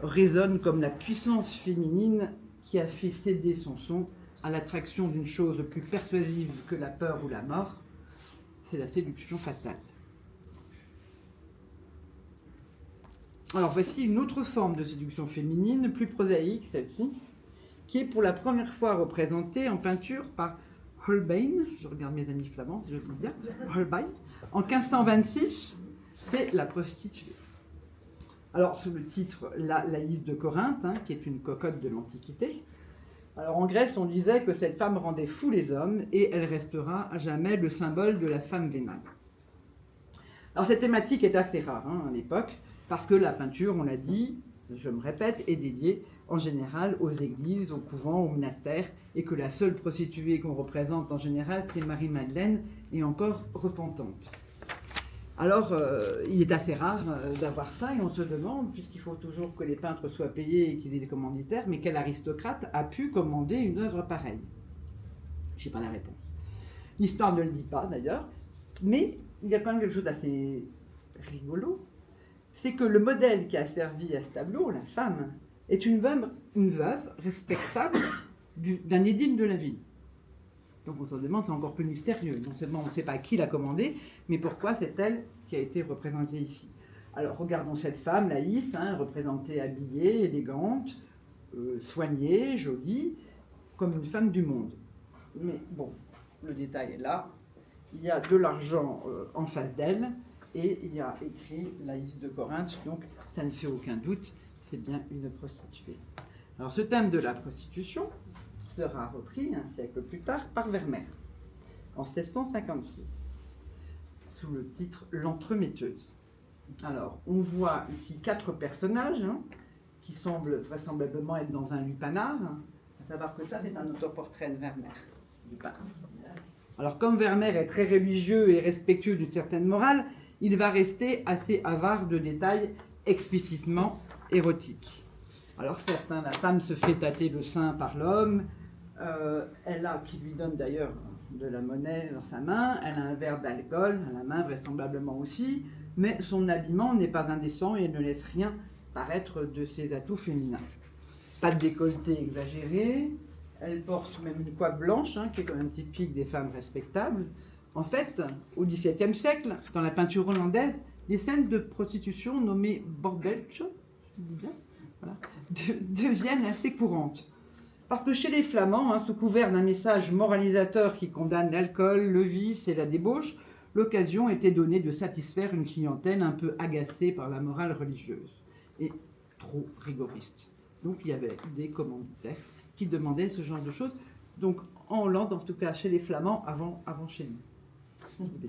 [SPEAKER 1] résonne comme la puissance féminine qui a fait céder Samson à l'attraction d'une chose plus persuasive que la peur ou la mort, c'est la séduction fatale. Alors voici une autre forme de séduction féminine, plus prosaïque celle-ci, qui est pour la première fois représentée en peinture par Holbein, je regarde mes amis flamands si je peux dire, Holbein, en 1526, c'est la prostituée. Alors sous le titre La Laïs de Corinthe, qui est une cocotte de l'Antiquité. Alors en Grèce, on disait que cette femme rendait fous les hommes et elle restera à jamais le symbole de la femme vénale. Alors cette thématique est assez rare à l'époque, parce que la peinture, on l'a dit, je me répète, est dédiée en général aux églises, aux couvents, aux monastères, et que la seule prostituée qu'on représente en général, c'est Marie-Madeleine, et encore repentante. Alors, il est assez rare d'avoir ça, et on se demande, puisqu'il faut toujours que les peintres soient payés et qu'ils aient des commanditaires, mais quel aristocrate a pu commander une œuvre pareille? Je n'ai pas la réponse. L'histoire ne le dit pas, d'ailleurs, mais il y a quand même quelque chose d'assez rigolo, c'est que le modèle qui a servi à ce tableau, la femme, est une veuve respectable d'un édile de la ville. Donc on se demande, c'est encore plus mystérieux. Non seulement on ne sait pas qui l'a commandé, mais pourquoi c'est elle qui a été représentée ici. Alors regardons cette femme, Laïs, représentée habillée, élégante, soignée, jolie, comme une femme du monde. Mais bon, le détail est là. Il y a de l'argent en face d'elle, et il y a écrit Laïs de Corinthe, donc ça ne fait aucun doute, c'est bien une prostituée. Alors ce thème de la prostitution sera repris un siècle plus tard par Vermeer, en 1656, sous le titre L'entremetteuse. Alors, on voit ici 4 personnages qui semblent vraisemblablement être dans un lupanar, à savoir que ça, c'est un autoportrait de Vermeer. Alors, comme Vermeer est très religieux et respectueux d'une certaine morale, il va rester assez avare de détails explicitement érotiques. Alors certains, la femme se fait tâter le sein par l'homme, elle a, qui lui donne d'ailleurs de la monnaie dans sa main, elle a un verre d'alcool à la main vraisemblablement aussi, mais son habillement n'est pas indécent et ne laisse rien paraître de ses atouts féminins. Pas de décolleté exagéré, elle porte même une coiffe blanche, qui est quand même typique des femmes respectables. En fait, au XVIIe siècle, dans la peinture hollandaise, les scènes de prostitution nommées bordeltje, voilà, deviennent assez courantes. Parce que chez les Flamands, sous couvert d'un message moralisateur qui condamne l'alcool, le vice et la débauche, l'occasion était donnée de satisfaire une clientèle un peu agacée par la morale religieuse et trop rigoriste. Donc il y avait des commanditaires qui demandaient ce genre de choses. Donc en Hollande, en tout cas chez les Flamands, avant chez nous.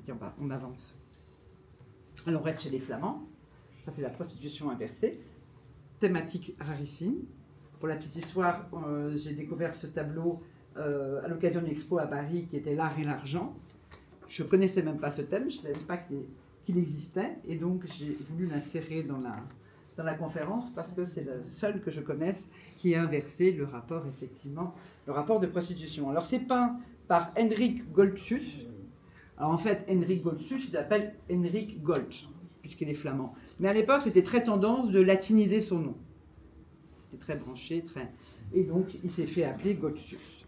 [SPEAKER 1] Tiens, on avance. Alors on reste chez les Flamands. Ça c'est la prostitution inversée. Thématique rarissime. Pour la petite histoire, j'ai découvert ce tableau à l'occasion d'une expo à Paris qui était l'art et l'argent. Je ne connaissais même pas ce thème, je ne savais pas qu'il existait, et donc j'ai voulu l'insérer dans la conférence parce que c'est le seul que je connaisse qui a inversé le rapport, effectivement, le rapport de prostitution. Alors c'est peint par Henrik Goltzus. Alors en fait, Henrik Goltzus, il s'appelle Henrik Golt, puisqu'il est flamand. Mais à l'époque, c'était très tendance de latiniser son nom. C'était très branché, très... Et donc, il s'est fait appeler Goltzus.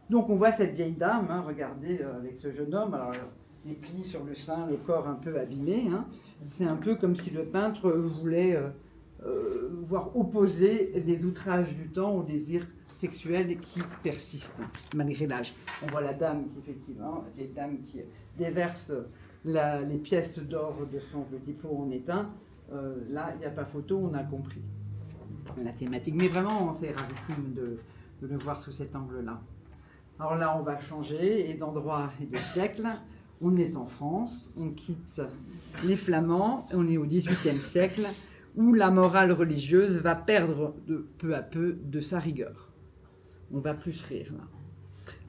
[SPEAKER 1] Donc on voit cette vieille dame, hein, regardez, avec ce jeune homme. Alors, les plis sur le sein, le corps un peu abîmé. Hein. C'est un peu comme si le peintre voulait voir opposer les outrages du temps au désir sexuel qui persiste, malgré l'âge. On voit la dame qui, effectivement, les dames qui déverse les pièces d'or de son petit pot en étain. Là, il n'y a pas photo, on a compris la thématique. Mais vraiment, c'est rarissime de le voir sous cet angle-là. Alors là, on va changer, et d'endroit et de siècle. On est en France, on quitte les Flamands, on est au XVIIIe siècle, où la morale religieuse va perdre peu à peu de sa rigueur. On va plus rire, là.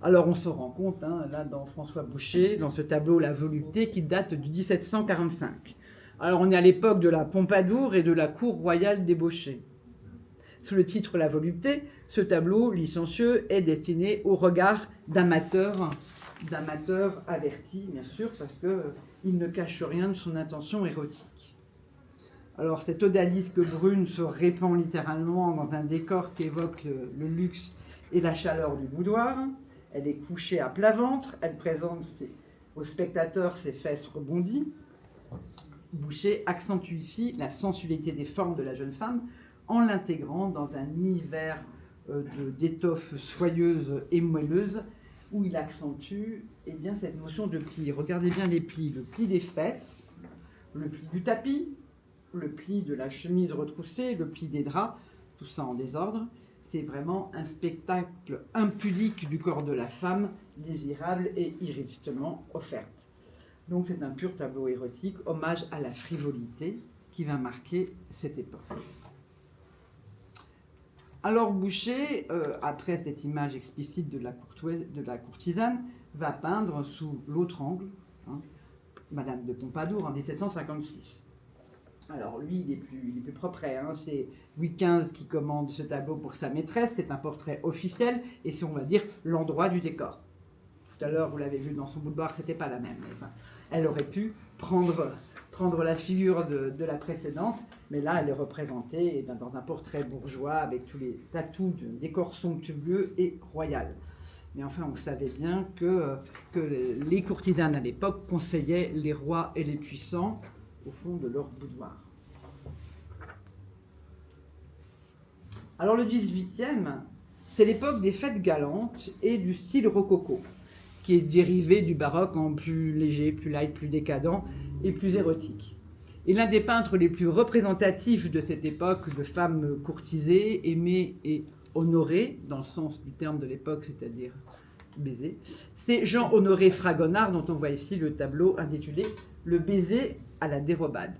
[SPEAKER 1] Alors on se rend compte, hein, là, dans François Boucher, dans ce tableau La Volupté, qui date de 1745. Alors on est à l'époque de la Pompadour et de la cour royale débauchée. Sous le titre La Volupté, ce tableau licencieux est destiné au regard d'amateurs avertis, bien sûr, parce qu'il ne cache rien de son intention érotique. Alors cette odalisque brune se répand littéralement dans un décor qui évoque le luxe et la chaleur du boudoir. Elle est couchée à plat ventre, elle présente aux spectateurs ses fesses rebondies. Boucher accentue ici la sensualité des formes de la jeune femme en l'intégrant dans un univers d'étoffes soyeuses et moelleuses où il accentue cette notion de pli. Regardez bien les plis, le pli des fesses, le pli du tapis, le pli de la chemise retroussée, le pli des draps, tout ça en désordre. C'est vraiment un spectacle impudique du corps de la femme, désirable et irrésistible offerte. Donc c'est un pur tableau érotique, hommage à la frivolité qui va marquer cette époque. Alors Boucher, après cette image explicite de la courtisane, va peindre sous l'autre angle, hein, Madame de Pompadour en 1756. Alors lui, il est plus propre, hein. C'est Louis XV qui commande ce tableau pour sa maîtresse, c'est un portrait officiel, et c'est, on va dire, l'endroit du décor. Tout à l'heure, vous l'avez vu dans son boudoir, c'était pas la même. Enfin, elle aurait pu prendre la figure de la précédente, mais là, elle est représentée dans un portrait bourgeois, avec tous les tatous de décor somptueux et royal. Mais enfin, on savait bien que les courtisanes à l'époque conseillaient les rois et les puissants, au fond de leur boudoir. Alors le 18e, c'est l'époque des fêtes galantes et du style rococo, qui est dérivé du baroque en plus léger, plus light, plus décadent et plus érotique. Et l'un des peintres les plus représentatifs de cette époque de femmes courtisées, aimées et honorées, dans le sens du terme de l'époque, c'est-à-dire baiser, c'est Jean-Honoré Fragonard, dont on voit ici le tableau intitulé « Le baiser à la dérobade ».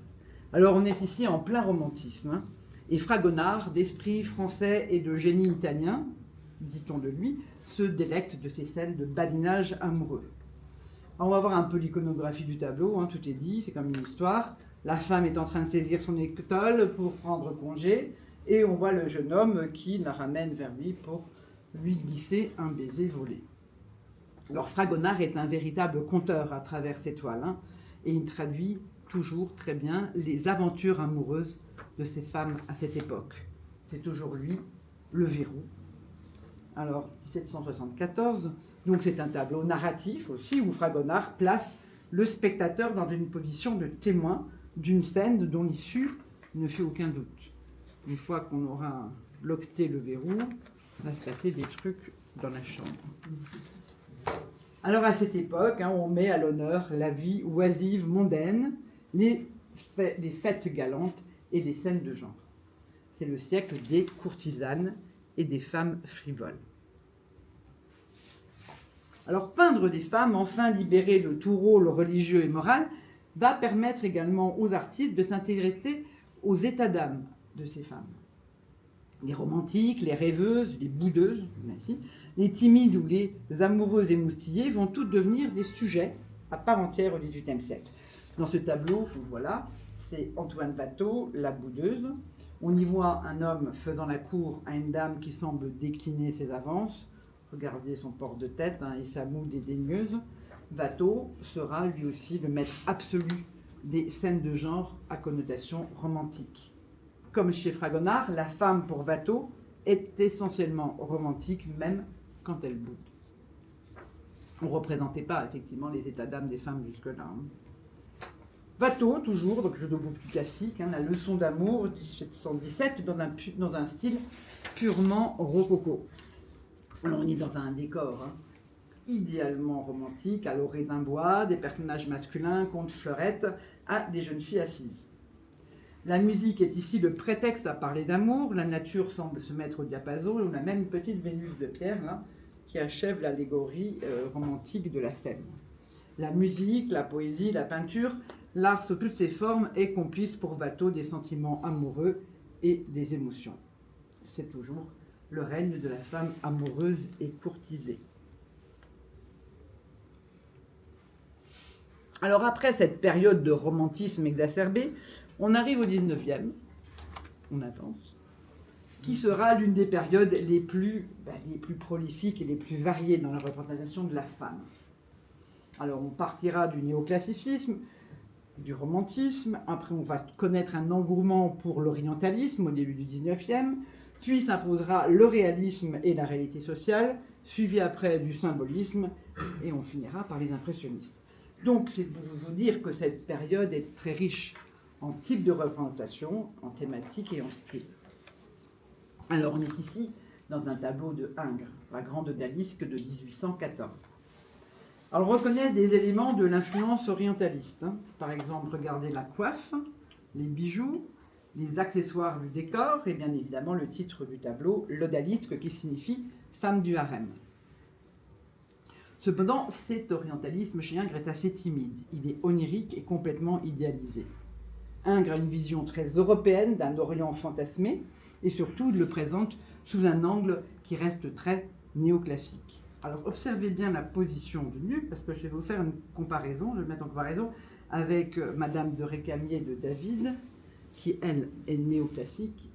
[SPEAKER 1] Alors on est ici en plein romantisme, hein, et Fragonard, d'esprit français et de génie italien, dit-on de lui, se délecte de ces scènes de badinage amoureux. Alors on va voir un peu l'iconographie du tableau, hein, tout est dit, c'est comme une histoire. La femme est en train de saisir son étole pour prendre congé, et on voit le jeune homme qui la ramène vers lui pour lui glisser un baiser volé. Alors Fragonard est un véritable conteur à travers ses toiles, hein, et il traduit toujours très bien les aventures amoureuses de ces femmes à cette époque. C'est toujours lui, le verrou. Alors, 1774, donc c'est un tableau narratif aussi, où Fragonard place le spectateur dans une position de témoin d'une scène dont l'issue ne fait aucun doute. Une fois qu'on aura loqueté le verrou, va se passer des trucs dans la chambre. Alors à cette époque, hein, on met à l'honneur la vie oisive mondaine, les fêtes galantes et les scènes de genre. C'est le siècle des courtisanes et des femmes frivoles. Alors peindre des femmes enfin libérées de tout rôle religieux et moral va permettre également aux artistes de s'intéresser aux états d'âme de ces femmes. Les romantiques, les rêveuses, les boudeuses, les timides ou les amoureuses émoustillées vont toutes devenir des sujets à part entière au XVIIIe siècle. Dans ce tableau, voilà, c'est Antoine Watteau, La boudeuse, On y voit un homme faisant la cour à une dame qui semble décliner ses avances. Regardez son port de tête et sa moue dédaigneuse. Watteau sera lui aussi le maître absolu des scènes de genre à connotation romantique. Comme chez Fragonard, la femme pour Watteau est essentiellement romantique, même quand elle boude. On ne représentait pas effectivement les états d'âme des femmes jusque-là. Watteau, toujours, donc jeu de mots plus classique, la leçon d'amour, 1717, dans un style purement rococo. Alors on est dans un décor idéalement romantique, à l'orée d'un bois, des personnages masculins, contes fleurettes, à des jeunes filles assises. La musique est ici le prétexte à parler d'amour, la nature semble se mettre au diapason, et on a même une petite Vénus de pierre là, qui achève l'allégorie romantique de la scène. La musique, la poésie, la peinture, l'art sous toutes ses formes est complice pour Watteau des sentiments amoureux et des émotions. C'est toujours le règne de la femme amoureuse et courtisée. Alors après cette période de romantisme exacerbé, on arrive au 19e, on avance, qui sera l'une des périodes les plus prolifiques et les plus variées dans la représentation de la femme. Alors on partira du néoclassicisme, du romantisme, après on va connaître un engouement pour l'orientalisme au début du 19e, puis s'imposera le réalisme et la réalité sociale, suivi après du symbolisme, et on finira par les impressionnistes. Donc c'est pour vous dire que cette période est très riche en types de représentation, en thématiques et en style. Alors on est ici dans un tableau de Ingres, la grande odalisque de 1814. Alors on reconnaît des éléments de l'influence orientaliste. Par exemple, regardez la coiffe, les bijoux, les accessoires du décor et bien évidemment le titre du tableau, l'odalisque, qui signifie femme du harem. Cependant, cet orientalisme chez Ingres est assez timide. Il est onirique et complètement idéalisé. Ingres a une vision très européenne d'un Orient fantasmé et surtout il le présente sous un angle qui reste très néoclassique. Alors observez bien la position du nu, parce que je vais vous faire une comparaison, je vais mettre en comparaison avec Madame de Récamier de David, qui elle est néoclassique.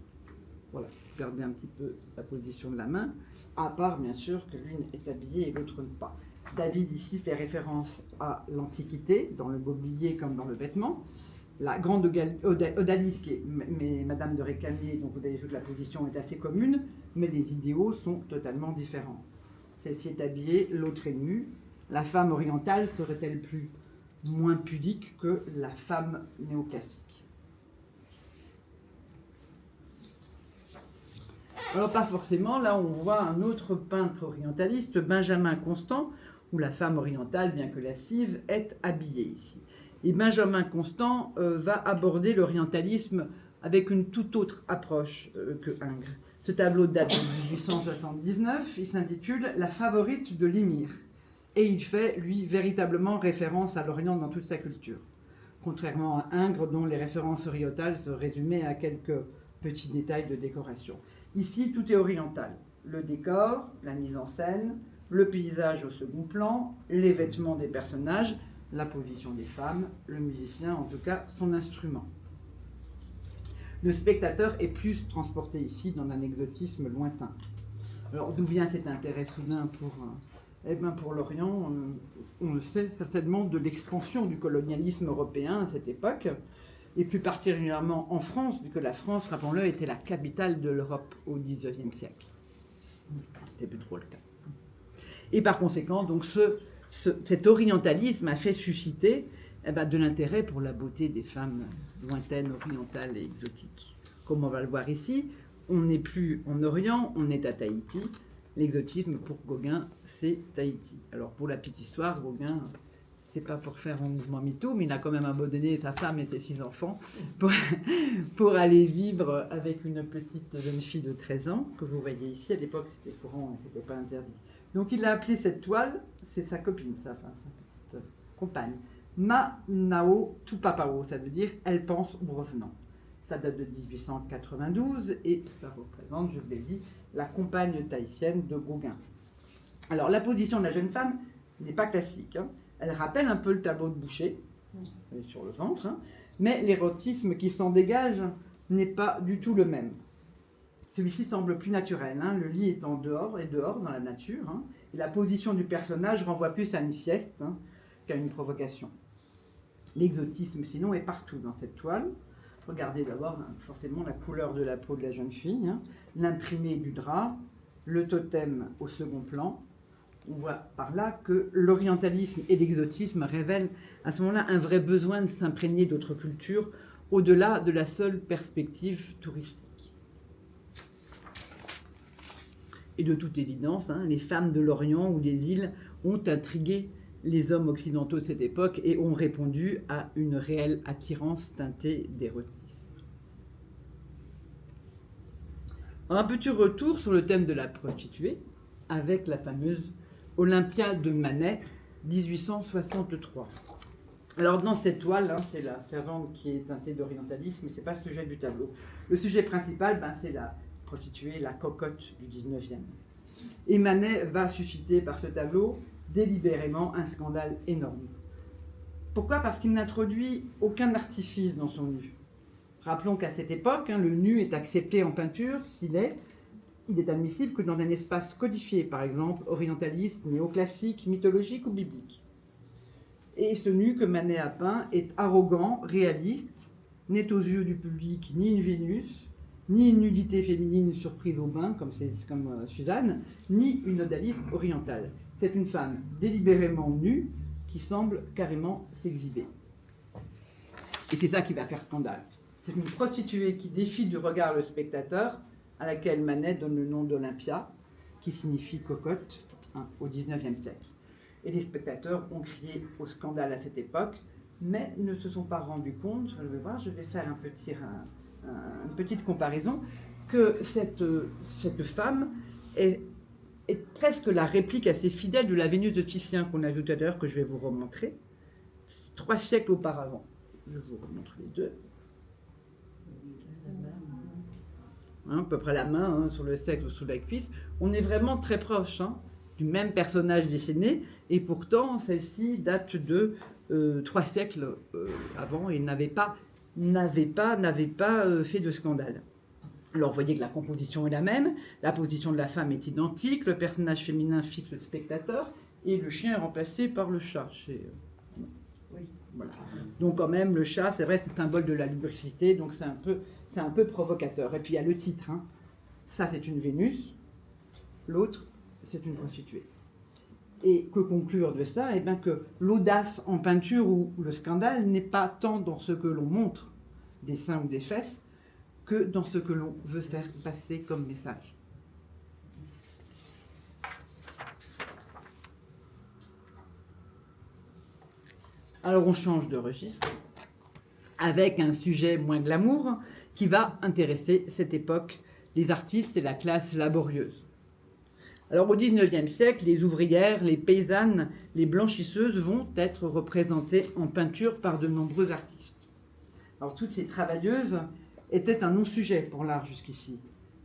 [SPEAKER 1] Voilà, regardez un petit peu la position de la main, à part bien sûr que l'une est habillée et l'autre pas. David ici fait référence à l'Antiquité, dans le mobilier comme dans le vêtement. La grande odalisque, mais Madame de Récamier, donc vous avez vu que la position est assez commune, mais les idéaux sont totalement différents. Celle-ci est habillée, l'autre est nue. La femme orientale serait-elle moins pudique que la femme néoclassique? Alors pas forcément, là on voit un autre peintre orientaliste, Benjamin Constant, où la femme orientale, bien que lascive, est habillée ici. Et Benjamin Constant va aborder l'orientalisme avec une toute autre approche que Ingres. Ce tableau date de 1879, il s'intitule « La favorite de l'émir » et il fait, lui, véritablement référence à l'Orient dans toute sa culture. Contrairement à Ingres, dont les références orientales se résumaient à quelques petits détails de décoration. Ici, tout est oriental. Le décor, la mise en scène, le paysage au second plan, les vêtements des personnages, la position des femmes, le musicien, en tout cas, son instrument. Le spectateur est plus transporté ici dans un exotisme lointain. Alors, d'où vient cet intérêt soudain pour l'Orient? On le sait certainement de l'expansion du colonialisme européen à cette époque, et plus particulièrement en France, vu que la France, rappelons-le, était la capitale de l'Europe au XIXe siècle. C'était plus trop le cas. Et par conséquent, donc, cet orientalisme a fait susciter de l'intérêt pour la beauté des femmes lointaines, orientales et exotiques. Comme on va le voir ici, on n'est plus en Orient, on est à Tahiti. L'exotisme pour Gauguin, c'est Tahiti. Alors pour la petite histoire, Gauguin, c'est pas pour faire un mouvement MeToo, mais il a quand même abandonné sa femme et ses 6 enfants pour aller vivre avec une petite jeune fille de 13 ans, que vous voyez ici. À l'époque, c'était courant, c'était pas interdit. Donc il a appelé cette toile, c'est sa copine, sa petite compagne, Ma Nao Tupapao, ça veut dire « elle pense au revenant ». Ça date de 1892 et ça représente, je vous l'ai dit, la compagne tahitienne de Gauguin. Alors la position de la jeune femme n'est pas classique. Elle rappelle un peu le tableau de Boucher, sur le ventre, mais l'érotisme qui s'en dégage n'est pas du tout le même. Celui-ci semble plus naturel, hein, le lit étant dehors dans la nature, hein, et la position du personnage renvoie plus à une sieste, hein, qu'à une provocation. L'exotisme, sinon, est partout dans cette toile. Regardez d'abord, hein, forcément, la couleur de la peau de la jeune fille, hein, l'imprimé du drap, le totem au second plan. On voit par là que l'orientalisme et l'exotisme révèlent à ce moment-là un vrai besoin de s'imprégner d'autres cultures au-delà de la seule perspective touristique. Et de toute évidence, hein, les femmes de l'Orient ou des îles ont intrigué les hommes occidentaux de cette époque et ont répondu à une réelle attirance teintée d'érotisme. Un petit retour sur le thème de la prostituée avec la fameuse Olympia de Manet, 1863. Alors dans cette toile, hein, c'est la servante qui est teintée d'orientalisme, mais ce n'est pas le sujet du tableau. Le sujet principal, c'est la prostituée, la cocotte du 19e. Et Manet va susciter par ce tableau délibérément un scandale énorme. Pourquoi ? Parce qu'il n'introduit aucun artifice dans son nu. Rappelons qu'à cette époque, hein, le nu est accepté en peinture il est admissible que dans un espace codifié, par exemple orientaliste, néoclassique, mythologique ou biblique. Et ce nu que Manet a peint est arrogant, réaliste, n'est aux yeux du public ni une Vénus, ni une nudité féminine surprise au bain, comme Suzanne, ni une odalisque orientale. C'est une femme délibérément nue qui semble carrément s'exhiber. Et c'est ça qui va faire scandale. C'est une prostituée qui défie du regard le spectateur, à laquelle Manet donne le nom d'Olympia, qui signifie cocotte, hein, au XIXe siècle. Et les spectateurs ont crié au scandale à cette époque, mais ne se sont pas rendus compte, je vais faire une petite comparaison, que cette femme est presque la réplique assez fidèle de la Vénus de Titien qu'on a vue tout à l'heure, que je vais vous remontrer, 3 siècles auparavant. Je vous remontre les deux. Hein, à peu près la main, hein, sur le sexe ou sous la cuisse. On est vraiment très proche, hein, du même personnage dessiné, et pourtant celle-ci date de 3 siècles avant et n'avait pas fait de scandale. Alors vous voyez que la composition est la même, la position de la femme est identique, le personnage féminin fixe le spectateur, et le chien est remplacé par le chat. Oui, voilà. Donc quand même, le chat, c'est vrai, c'est un symbole de la lubricité, donc c'est un peu provocateur. Et puis il y a le titre, hein. Ça c'est une Vénus, l'autre c'est une prostituée. Et que conclure de ça ? Eh bien que l'audace en peinture ou le scandale n'est pas tant dans ce que l'on montre, des seins ou des fesses, que dans ce que l'on veut faire passer comme message. Alors on change de registre avec un sujet moins glamour qui va intéresser cette époque, les artistes et la classe laborieuse. Alors au XIXe siècle, les ouvrières, les paysannes, les blanchisseuses vont être représentées en peinture par de nombreux artistes. Alors toutes ces travailleuses étaient un non-sujet pour l'art jusqu'ici,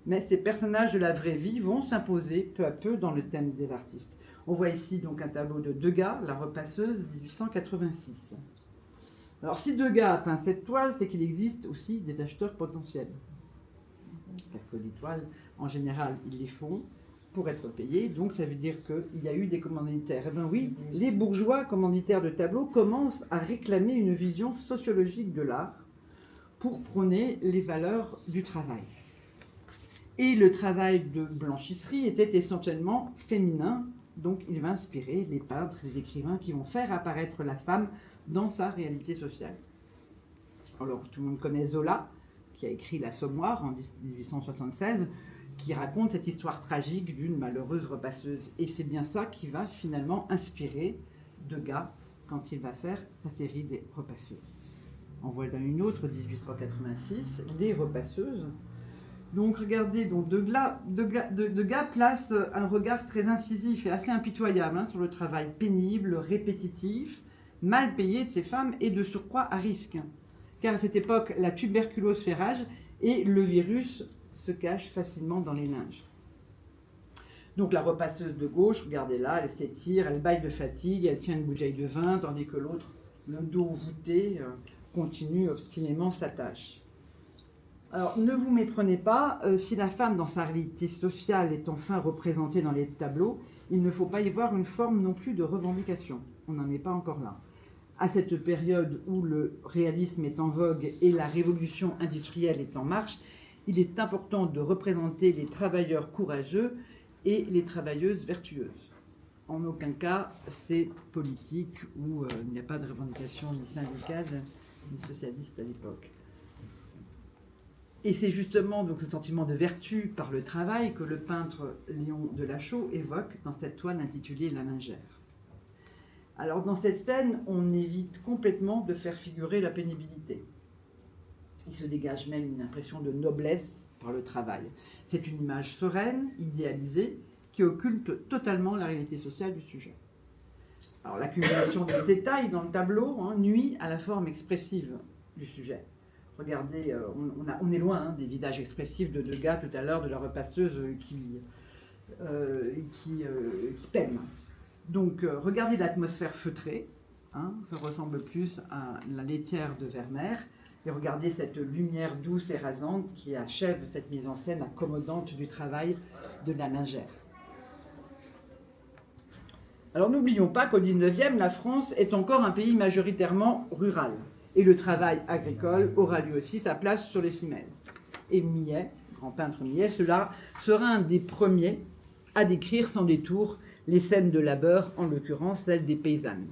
[SPEAKER 1] mais ces personnages de la vraie vie vont s'imposer peu à peu dans le thème des artistes. On voit ici donc un tableau de Degas, La Repasseuse, 1886. Alors si Degas a peint cette toile, c'est qu'il existe aussi des acheteurs potentiels. Parce que les toiles, en général, ils les font pour être payés, donc ça veut dire qu'il y a eu des commanditaires. Eh bien oui, les bourgeois commanditaires de tableaux commencent à réclamer une vision sociologique de l'art pour prôner les valeurs du travail. Et le travail de blanchisserie était essentiellement féminin, donc il va inspirer les peintres, les écrivains qui vont faire apparaître la femme dans sa réalité sociale. Alors tout le monde connaît Zola, qui a écrit L'Assommoir en 1876, qui raconte cette histoire tragique d'une malheureuse repasseuse. Et c'est bien ça qui va finalement inspirer Degas quand il va faire sa série des repasseuses. En voilà une autre, 1886, Les Repasseuses. Donc regardez, donc Degas place un regard très incisif et assez impitoyable, hein, sur le travail pénible, répétitif, mal payé de ces femmes et de surcroît à risque. Car à cette époque, la tuberculose fait rage et le virus se cache facilement dans les linges. Donc la repasseuse de gauche, regardez là, elle s'étire, elle bâille de fatigue, elle tient une bouteille de vin, tandis que l'autre, le dos voûté, continue obstinément sa tâche. Alors, ne vous méprenez pas, si la femme dans sa réalité sociale est enfin représentée dans les tableaux, il ne faut pas y voir une forme non plus de revendication. On n'en est pas encore là. À cette période où le réalisme est en vogue et la révolution industrielle est en marche, il est important de représenter les travailleurs courageux et les travailleuses vertueuses. En aucun cas, c'est politique où il n'y a pas de revendication ni syndicale ni socialiste à l'époque. Et c'est justement donc ce sentiment de vertu par le travail que le peintre Léon de Lachaud évoque dans cette toile intitulée La Lingère. Alors dans cette scène, on évite complètement de faire figurer la pénibilité. Il se dégage même une impression de noblesse par le travail. C'est une image sereine, idéalisée, qui occulte totalement la réalité sociale du sujet. Alors l'accumulation des détails dans le tableau nuit à la forme expressive du sujet. Regardez, on est loin des visages expressifs de Degas tout à l'heure, de la repasseuse qui peine. Donc regardez l'atmosphère feutrée, ça ressemble plus à la laitière de Vermeer, et regardez cette lumière douce et rasante qui achève cette mise en scène accommodante du travail de la lingère. Alors n'oublions pas qu'au XIXe, la France est encore un pays majoritairement rural. Et le travail agricole aura lui aussi sa place sur les cimaises. Et Millet, grand peintre Millet, cela sera un des premiers à décrire sans détour les scènes de labeur, en l'occurrence celles des paysannes.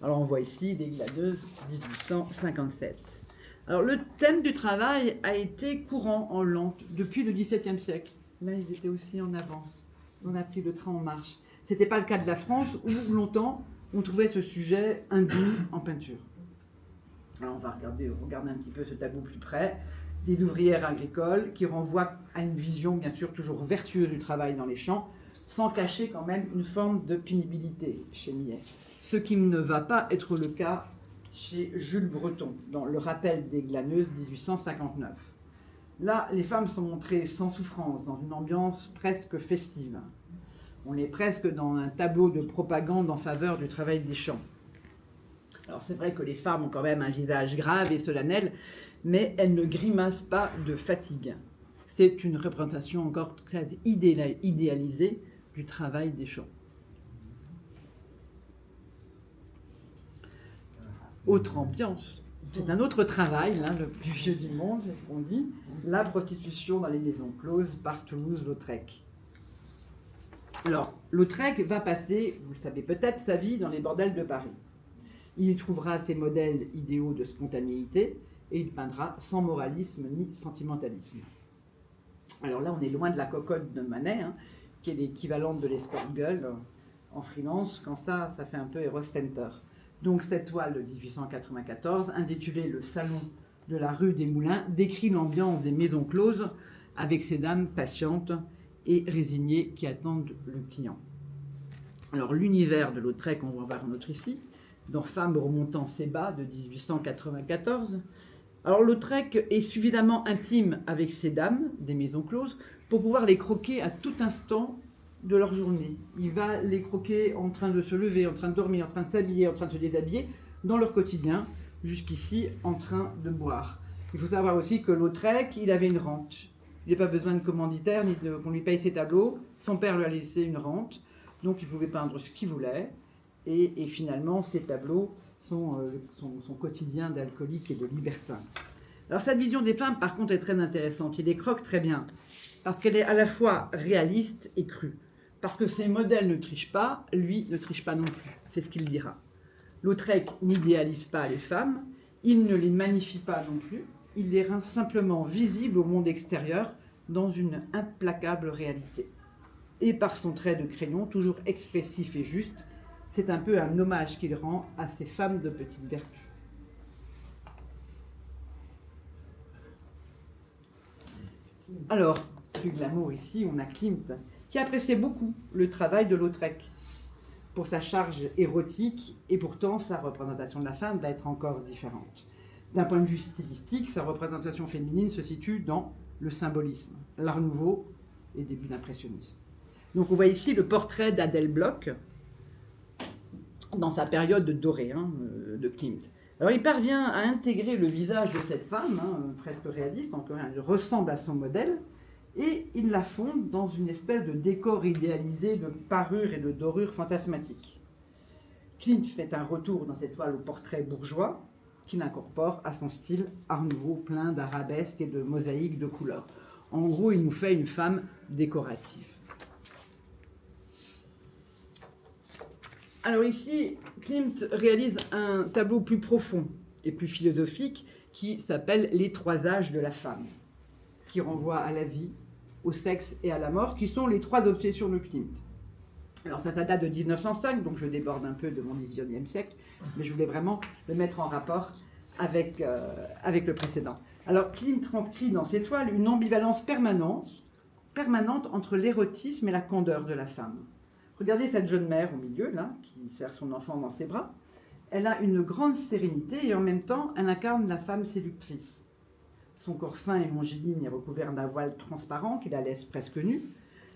[SPEAKER 1] Alors on voit ici des glaneuses 1857. Alors le thème du travail a été courant en Hollande depuis le XVIIe siècle. Là, ils étaient aussi en avance. On a pris le train en marche. Ce n'était pas le cas de la France où longtemps on trouvait ce sujet indigne en peinture. Alors on va regarder un petit peu ce tableau plus près. Des ouvrières agricoles qui renvoient à une vision bien sûr toujours vertueuse du travail dans les champs, sans cacher quand même une forme de pénibilité chez Millet. Ce qui ne va pas être le cas chez Jules Breton, dans Le Rappel des glaneuses 1859. Là, les femmes sont montrées sans souffrance, dans une ambiance presque festive. On est presque dans un tableau de propagande en faveur du travail des champs. Alors c'est vrai que les femmes ont quand même un visage grave et solennel, mais elles ne grimacent pas de fatigue. C'est une représentation encore très idéalisée du travail des champs. Autre ambiance, c'est un autre travail, le plus vieux du monde, c'est ce qu'on dit, la prostitution dans les maisons closes par Toulouse-Lautrec. Alors, Lautrec va passer, vous le savez peut-être, sa vie dans les bordels de Paris. Il y trouvera ses modèles idéaux de spontanéité et il peindra sans moralisme ni sentimentalisme. Alors là, on est loin de la cocotte de Manet, qui est l'équivalent de l'escort gueule en freelance, quand ça fait un peu Eros Center. Donc cette toile de 1894, intitulée Le Salon de la rue des Moulins, décrit l'ambiance des maisons closes avec ces dames patientes et résignées qui attendent le client. Alors l'univers de Lautrec, on va voir un autre ici, dans Femmes remontant ses bas de 1894. Alors Lautrec est suffisamment intime avec ces dames des maisons closes pour pouvoir les croquer à tout instant de leur journée. Il va les croquer en train de se lever, en train de dormir, en train de s'habiller, en train de se déshabiller, dans leur quotidien, jusqu'ici en train de boire. Il faut savoir aussi que Lautrec, il avait une rente. Il n'a pas besoin de commanditaire, ni qu'on lui paye ses tableaux. Son père lui a laissé une rente, donc il pouvait peindre ce qu'il voulait. Et finalement, ces tableaux sont son quotidien d'alcoolique et de libertin. Alors cette vision des femmes, par contre, est très intéressante. Il les croque très bien, parce qu'elle est à la fois réaliste et crue. Parce que ces modèles ne trichent pas, lui ne triche pas non plus. C'est ce qu'il dira. Lautrec n'idéalise pas les femmes, il ne les magnifie pas non plus, il les rend simplement visibles au monde extérieur dans une implacable réalité. Et par son trait de crayon, toujours expressif et juste, c'est un peu un hommage qu'il rend à ces femmes de petite vertu. Alors, plus glamour ici, on a Klimt, qui appréciait beaucoup le travail de Lautrec pour sa charge érotique, et pourtant sa représentation de la femme va être encore différente. D'un point de vue stylistique, sa représentation féminine se situe dans le symbolisme, l'art nouveau et début d'impressionnisme. Donc on voit ici le portrait d'Adèle Bloch dans sa période dorée de Klimt. Alors il parvient à intégrer le visage de cette femme, presque réaliste, encore elle ressemble à son modèle, et il la fonde dans une espèce de décor idéalisé de parures et de dorures fantasmatiques. Klimt fait un retour dans cette toile au portrait bourgeois, qu'il incorpore à son style art nouveau plein d'arabesques et de mosaïques de couleurs. En gros, il nous fait une femme décorative. Alors ici, Klimt réalise un tableau plus profond et plus philosophique qui s'appelle « Les trois âges de la femme », qui renvoie à la vie, au sexe et à la mort, qui sont les trois obsessions de Klimt. Alors ça date de 1905, donc je déborde un peu de mon 19e siècle, mais je voulais vraiment le mettre en rapport avec le précédent. Alors Klimt transcrit dans ses toiles une ambivalence permanente entre l'érotisme et la candeur de la femme. Regardez cette jeune mère au milieu, là, qui serre son enfant dans ses bras. Elle a une grande sérénité et en même temps, elle incarne la femme séductrice. Son corps fin et longiligne est recouvert d'un voile transparent qui la laisse presque nue.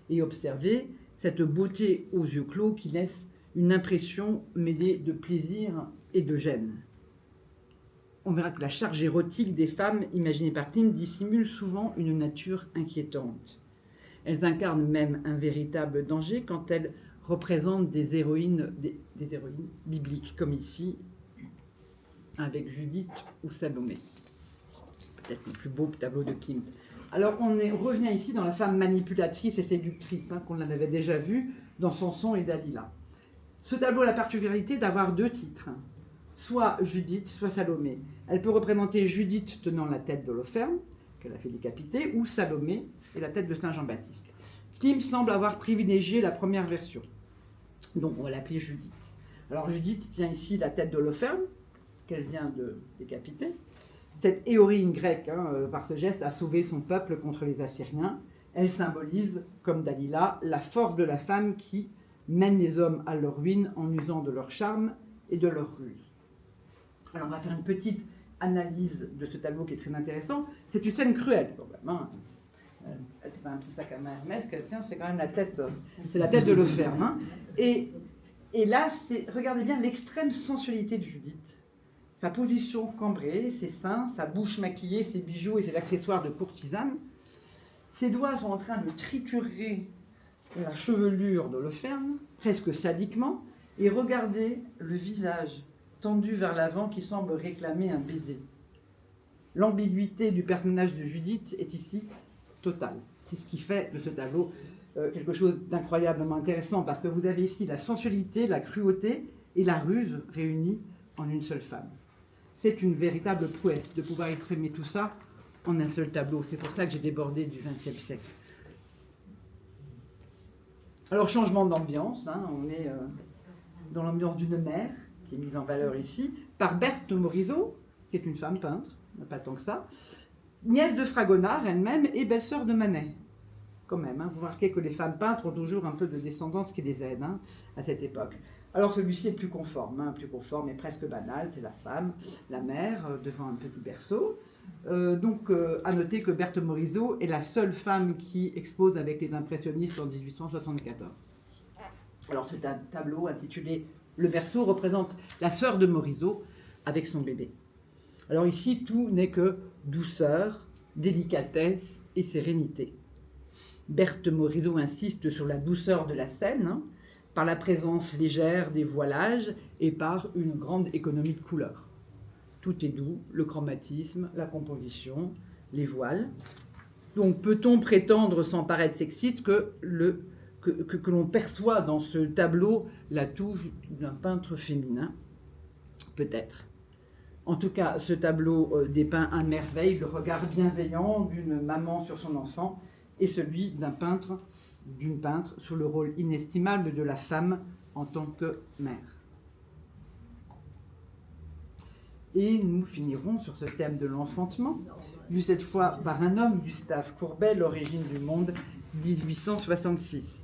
[SPEAKER 1] Et observez cette beauté aux yeux clos qui laisse une impression mêlée de plaisir et de gêne. On verra que la charge érotique des femmes imaginées par Klimt dissimule souvent une nature inquiétante. Elles incarnent même un véritable danger quand elles représentent des héroïnes bibliques, comme ici avec Judith ou Salomé. Peut-être le plus beau tableau de Klimt. Alors on revient ici dans la femme manipulatrice et séductrice, qu'on avait déjà vu dans Samson et Dalila. Ce tableau a la particularité d'avoir deux titres, soit Judith, soit Salomé. Elle peut représenter Judith tenant la tête d'Holoferne, qu'elle a fait décapiter, ou Salomé et la tête de Saint Jean-Baptiste. Klimt semble avoir privilégié la première version. Donc on va l'appeler Judith. Alors Judith tient ici la tête d'Holoferne, qu'elle vient de décapiter. Cette héroïne grecque, par ce geste, a sauvé son peuple contre les Assyriens. Elle symbolise, comme Dalila, la force de la femme qui mène les hommes à leur ruine en usant de leur charme et de leur ruse. Alors on va faire une petite analyse de ce tableau qui est très intéressant. C'est une scène cruelle, quand même. C'est pas un petit sac à main hermesque, tiens, c'est quand même la tête de Holoferne. Et là, regardez bien l'extrême sensualité de Judith. Sa position cambrée, ses seins, sa bouche maquillée, ses bijoux et ses accessoires de courtisane. Ses doigts sont en train de triturer la chevelure d'Holoferne, presque sadiquement, et regardez le visage tendu vers l'avant qui semble réclamer un baiser. L'ambiguïté du personnage de Judith est ici totale. C'est ce qui fait de ce tableau quelque chose d'incroyablement intéressant, parce que vous avez ici la sensualité, la cruauté et la ruse réunies en une seule femme. C'est une véritable prouesse de pouvoir exprimer tout ça en un seul tableau. C'est pour ça que j'ai débordé du XXe siècle. Alors, changement d'ambiance. On est dans l'ambiance d'une mère, qui est mise en valeur ici, par Berthe Morisot, qui est une femme peintre, pas tant que ça, nièce de Fragonard elle-même et belle-sœur de Manet. Quand même, vous remarquez que les femmes peintres ont toujours un peu de descendance qui les aide à cette époque. Alors celui-ci est plus conforme et presque banal, c'est la femme, la mère, devant un petit berceau. Donc à noter que Berthe Morisot est la seule femme qui expose avec les impressionnistes en 1874. Alors c'est un tableau intitulé « Le berceau » représente la sœur de Morisot avec son bébé. Alors ici, tout n'est que douceur, délicatesse et sérénité. Berthe Morisot insiste sur la douceur de la scène, par la présence légère des voilages et par une grande économie de couleurs. Tout est doux, le chromatisme, la composition, les voiles. Donc peut-on prétendre, sans paraître sexiste, que l'on perçoit dans ce tableau la touche d'un peintre féminin? Peut-être. En tout cas, ce tableau dépeint à merveille le regard bienveillant d'une maman sur son enfant et celui d'une peintre sur le rôle inestimable de la femme en tant que mère. Et nous finirons sur ce thème de l'enfantement, vu cette fois par un homme, Gustave Courbet, L'origine du monde, 1866.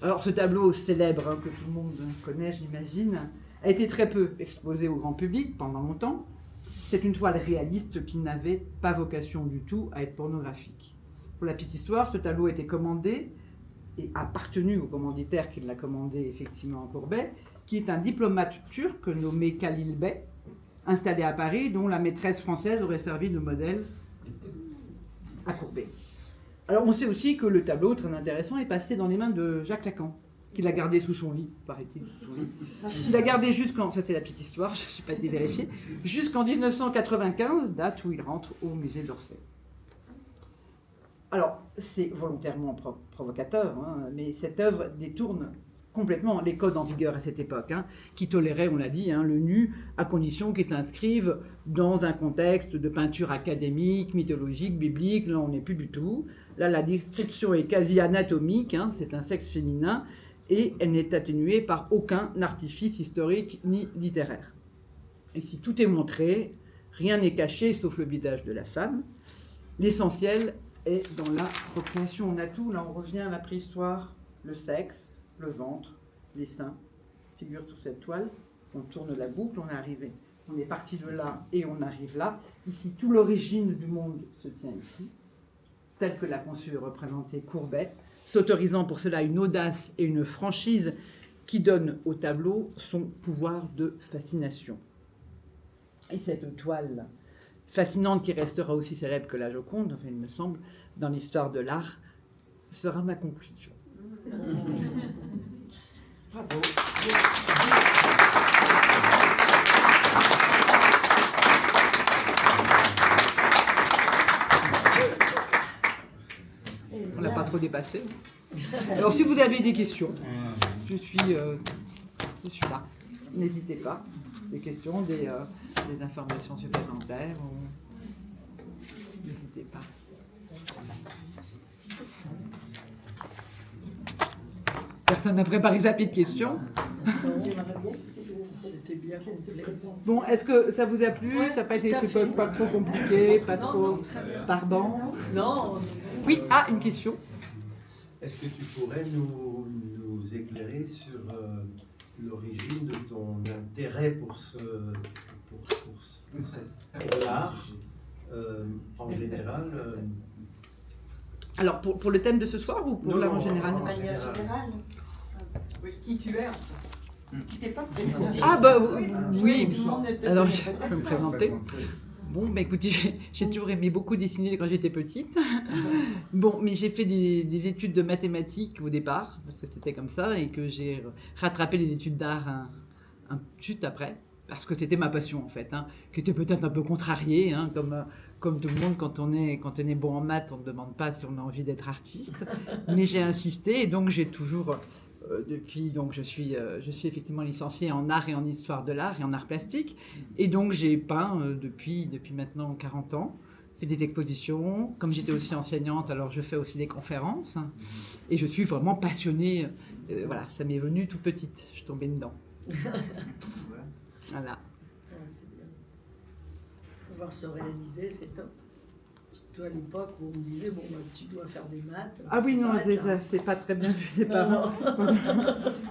[SPEAKER 1] Alors ce tableau célèbre, que tout le monde connaît, j'imagine, a été très peu exposé au grand public pendant longtemps. C'est une toile réaliste qui n'avait pas vocation du tout à être pornographique. Pour la petite histoire, ce tableau a été commandé et appartenu au commanditaire qui l'a commandé effectivement en Courbet, qui est un diplomate turc nommé Khalil Bey, installée à Paris, dont la maîtresse française aurait servi de modèle à Courbet. Alors on sait aussi que le tableau, très intéressant, est passé dans les mains de Jacques Lacan, qui l'a gardé sous son lit, paraît-il, sous son lit. Il l'a gardé jusqu'en, ça c'est la petite histoire, je n'ai pas été vérifié, jusqu'en 1995, date où il rentre au musée d'Orsay. Alors, c'est volontairement provocateur, hein, mais cette œuvre détourne complètement les codes en vigueur à cette époque, hein, qui toléraient, on l'a dit, hein, le nu, à condition qu'il s'inscrive dans un contexte de peinture académique, mythologique, biblique. Là, on n'est plus du tout. Là, la description est quasi anatomique, hein, c'est un sexe féminin, et elle n'est atténuée par aucun artifice historique ni littéraire. Ici, tout est montré, rien n'est caché, sauf le visage de la femme. L'essentiel est dans la procréation. On a tout, là, on revient à la préhistoire, le sexe, le ventre, les seins figurent sur cette toile. On tourne la boucle, on est parti de là et on arrive là. Ici, toute l'origine du monde se tient ici, telle que l'a conçue et représentée Courbet, s'autorisant pour cela une audace et une franchise qui donnent au tableau son pouvoir de fascination. Et cette toile fascinante, qui restera aussi célèbre que la Joconde, enfin, il me semble, dans l'histoire de l'art, sera ma conclusion. Bravo. On l'a pas trop dépassé. Alors, si vous avez des questions, je suis là. N'hésitez pas. Des questions, des informations supplémentaires. N'hésitez pas. Personne n'a préparé sa petite question.
[SPEAKER 2] C'était bien complet.
[SPEAKER 1] Bon, est-ce que ça vous a plu? Ça n'a pas été pas trop compliqué, pas trop barbant?
[SPEAKER 2] Non.
[SPEAKER 1] Oui, une question.
[SPEAKER 3] Est-ce que tu pourrais nous éclairer sur l'origine de ton intérêt pour cet art en général
[SPEAKER 1] Alors, pour le thème de ce soir ou pour l'art en général?
[SPEAKER 4] De manière générale. Oui, qui tu es, qui t'es pas présenté.
[SPEAKER 1] Ah bah oui,
[SPEAKER 4] tout le monde ne te
[SPEAKER 1] alors
[SPEAKER 4] connaît
[SPEAKER 1] je
[SPEAKER 4] pas.
[SPEAKER 1] peux me présenter. Bon, bah écoutez, j'ai toujours aimé beaucoup dessiner quand j'étais petite. Bon, mais j'ai fait des études de mathématiques au départ, parce que c'était comme ça, et que j'ai rattrapé les études d'art juste après, parce que c'était ma passion en fait, hein, qui était peut-être un peu contrariée, hein, comme tout le monde, quand on est bon en maths, on ne demande pas si on a envie d'être artiste. Mais j'ai insisté, et donc j'ai toujours... depuis, donc je suis effectivement licenciée en art et en histoire de l'art et en art plastique. Et donc j'ai peint depuis maintenant 40 ans, fait des expositions. Comme j'étais aussi enseignante, alors je fais aussi des conférences. Et je suis vraiment passionnée. Voilà, ça m'est venu tout petite. Je suis tombée dedans. Voilà.
[SPEAKER 2] C'est bien. Pouvoir se réaliser, c'est top. Surtout à l'époque où on me disait, bon, bah, tu dois faire des maths.
[SPEAKER 1] Ah oui, non,
[SPEAKER 2] s'arrête là.
[SPEAKER 1] c'est pas très bien vu des parents.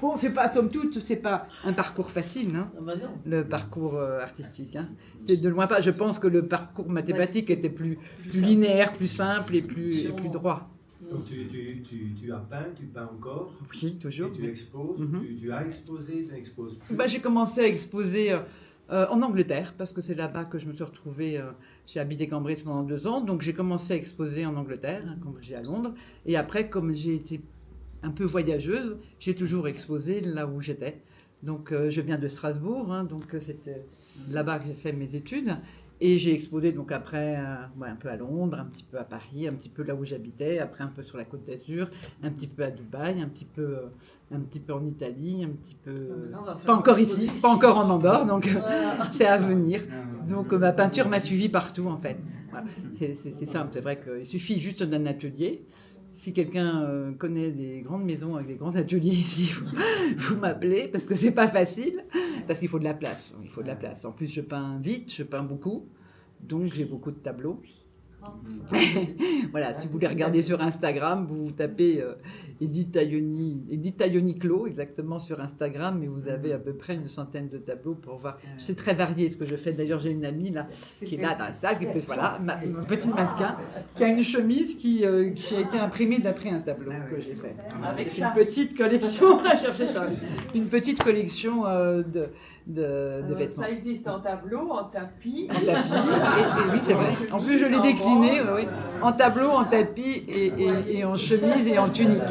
[SPEAKER 1] Bon, c'est pas, somme toute, c'est pas un parcours facile, hein,
[SPEAKER 2] Ah bah non.
[SPEAKER 1] le parcours artistique. Hein. C'est de loin pas. Je pense que le parcours mathématique était plus linéaire, plus simple et plus droit.
[SPEAKER 3] Donc tu as peint, tu peins encore,
[SPEAKER 1] Oui, toujours.
[SPEAKER 3] et tu exposes, tu as exposé, tu n'exposes plus.
[SPEAKER 1] J'ai commencé à exposer en Angleterre, parce que c'est là-bas que je me suis retrouvée. J'ai habité Cambridge pendant 2 ans, donc j'ai commencé à exposer en Angleterre, à Cambridge et à Londres. Et après, comme j'ai été un peu voyageuse, j'ai toujours exposé là où j'étais. Donc je viens de Strasbourg, hein, donc c'était là-bas que j'ai fait mes études. Et j'ai exposé donc après un peu à Londres, un petit peu à Paris, un petit peu là où j'habitais, après un peu sur la Côte d'Azur, un petit peu à Dubaï, un petit peu en Italie, un petit peu... Pas encore ici, pas encore en Andorre, donc c'est à venir. Donc ma peinture m'a suivi partout en fait. Voilà. C'est simple, c'est vrai qu'il suffit juste d'un atelier. Si quelqu'un connaît des grandes maisons avec des grands ateliers ici, vous m'appelez, parce que c'est pas facile, parce qu'il faut de la place. Il faut de la place. En plus, je peins vite, je peins beaucoup, donc j'ai beaucoup de tableaux. Voilà, si vous voulez regarder sur Instagram, vous tapez Edith Taglioni-Clos, exactement sur Instagram, et vous avez à peu près une centaine de tableaux pour voir. C'est très varié ce que je fais. D'ailleurs, j'ai une amie là, qui est là dans la salle, qui peut, voilà, ma petite mannequin, qui a une chemise qui a été imprimée d'après un tableau que j'ai fait.
[SPEAKER 4] Avec
[SPEAKER 1] Une petite collection, à chercher Charlie, une petite collection de vêtements.
[SPEAKER 4] Ça existe en tableau, en tapis.
[SPEAKER 1] En tapis, et oui, c'est vrai. En plus, je l'ai décliné, oui, en tableau, en tapis et en chemise et en tunique.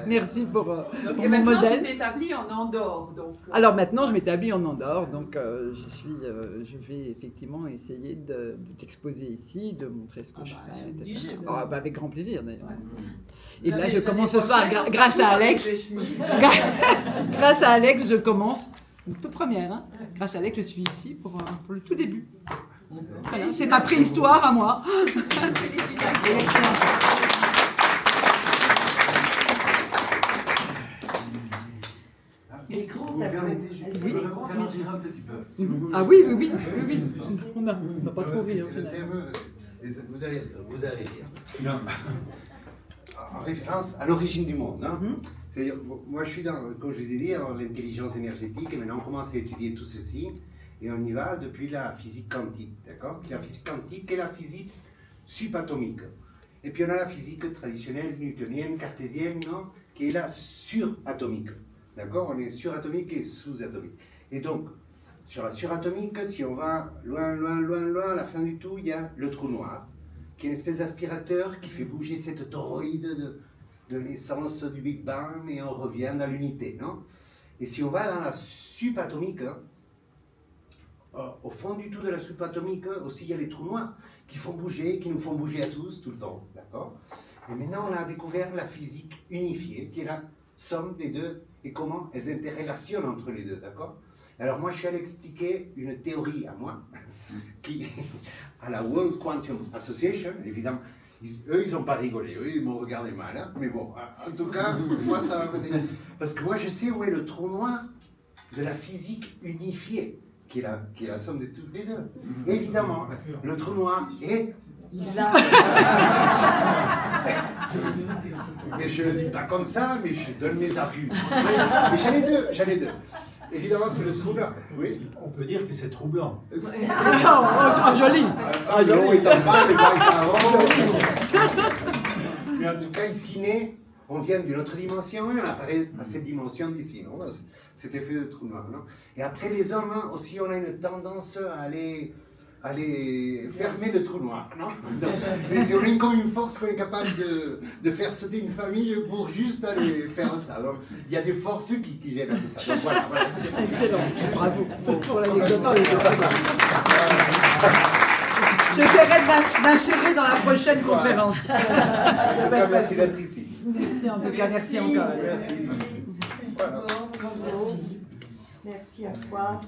[SPEAKER 1] Merci pour
[SPEAKER 4] Donc,
[SPEAKER 1] mon
[SPEAKER 4] et maintenant,
[SPEAKER 1] modèle.
[SPEAKER 4] tu t'établis en Andorre. Donc,
[SPEAKER 1] Alors maintenant, je m'établis en Andorre, donc je vais effectivement essayer de t'exposer ici, de montrer ce que je fais.
[SPEAKER 2] c'est
[SPEAKER 1] etc.
[SPEAKER 2] obligé,
[SPEAKER 1] Avec grand plaisir d'ailleurs. Et
[SPEAKER 4] l'année-
[SPEAKER 1] là, je
[SPEAKER 4] l'année
[SPEAKER 1] commence ce soir,
[SPEAKER 4] prochaine,
[SPEAKER 1] grâce à Alex.
[SPEAKER 4] tu fais chemise.
[SPEAKER 1] Grâce à Alex, je commence. Une toute première, hein. Grâce à Alex, je suis ici pour le tout début. Voilà, c'est ma préhistoire à moi.
[SPEAKER 3] Vous me permettez, je
[SPEAKER 1] Oui.
[SPEAKER 3] peux faire rire un petit peu. Si vous
[SPEAKER 1] Ah oui. On n'a pas trop ri au
[SPEAKER 3] C'est le
[SPEAKER 1] final.
[SPEAKER 3] terme, vous allez rire. Non. En référence à l'origine du monde. Hein. C'est-à-dire, moi, je suis dans, comme je vous ai dit, dans l'intelligence énergétique, et maintenant on commence à étudier tout ceci, et on y va depuis la physique quantique, d'accord? La physique quantique et la physique subatomique. Et puis on a la physique traditionnelle, newtonienne, cartésienne, non? Qui est la suratomique, d'accord? On est suratomique et sous-atomique. Et donc, sur la suratomique, si on va loin, à la fin du tout, il y a le trou noir, qui est une espèce d'aspirateur qui fait bouger cette toroïde de naissance du Big Bang, et on revient dans l'unité, non? Et si on va dans la subatomique, au fond du tout de la subatomique, aussi il y a les trous noirs qui font bouger, qui nous font bouger à tous, tout le temps, d'accord? Et maintenant on a découvert la physique unifiée, qui est la somme des deux, et comment elles interrelationnent entre les deux, d'accord? Alors moi je suis allé expliquer une théorie à moi, qui, à la World Quantum Association, évidemment, eux ils n'ont pas rigolé, eux ils m'ont regardé mal, hein, mais bon, en tout cas, moi ça va venir. Parce que moi je sais où est le trou noir de la physique unifiée, qui est la somme de toutes les deux. Évidemment, le trou noir est ici. Mais je ne le dis pas comme ça, mais je donne mes arguments. Mais j'en ai deux. Évidemment, c'est le trou noir. Oui.
[SPEAKER 5] On peut dire que c'est troublant.
[SPEAKER 1] Joli.
[SPEAKER 3] L'eau est en bas, le bas est en haut. Mais en tout cas, ici, né, on vient d'une autre dimension et on apparaît à cette dimension d'ici. Cet effet de trou noir. Non? Et après, les hommes, hein, aussi, on a une tendance à aller fermer le trou noir. Non? Mais on a comme une force qu'on est capable de faire sauter une famille pour juste aller faire ça. Donc, il y a des forces qui gênent un peu ça. Donc, voilà.
[SPEAKER 1] Excellent. Bravo pour l'anecdote. J'essaierai d'insérer dans la prochaine conférence.
[SPEAKER 3] En tout cas, merci d'être ici.
[SPEAKER 1] Merci en tout cas, merci encore.
[SPEAKER 3] Merci. Voilà.
[SPEAKER 6] Merci à toi.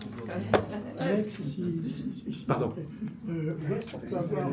[SPEAKER 5] Pardon.
[SPEAKER 6] On peut avoir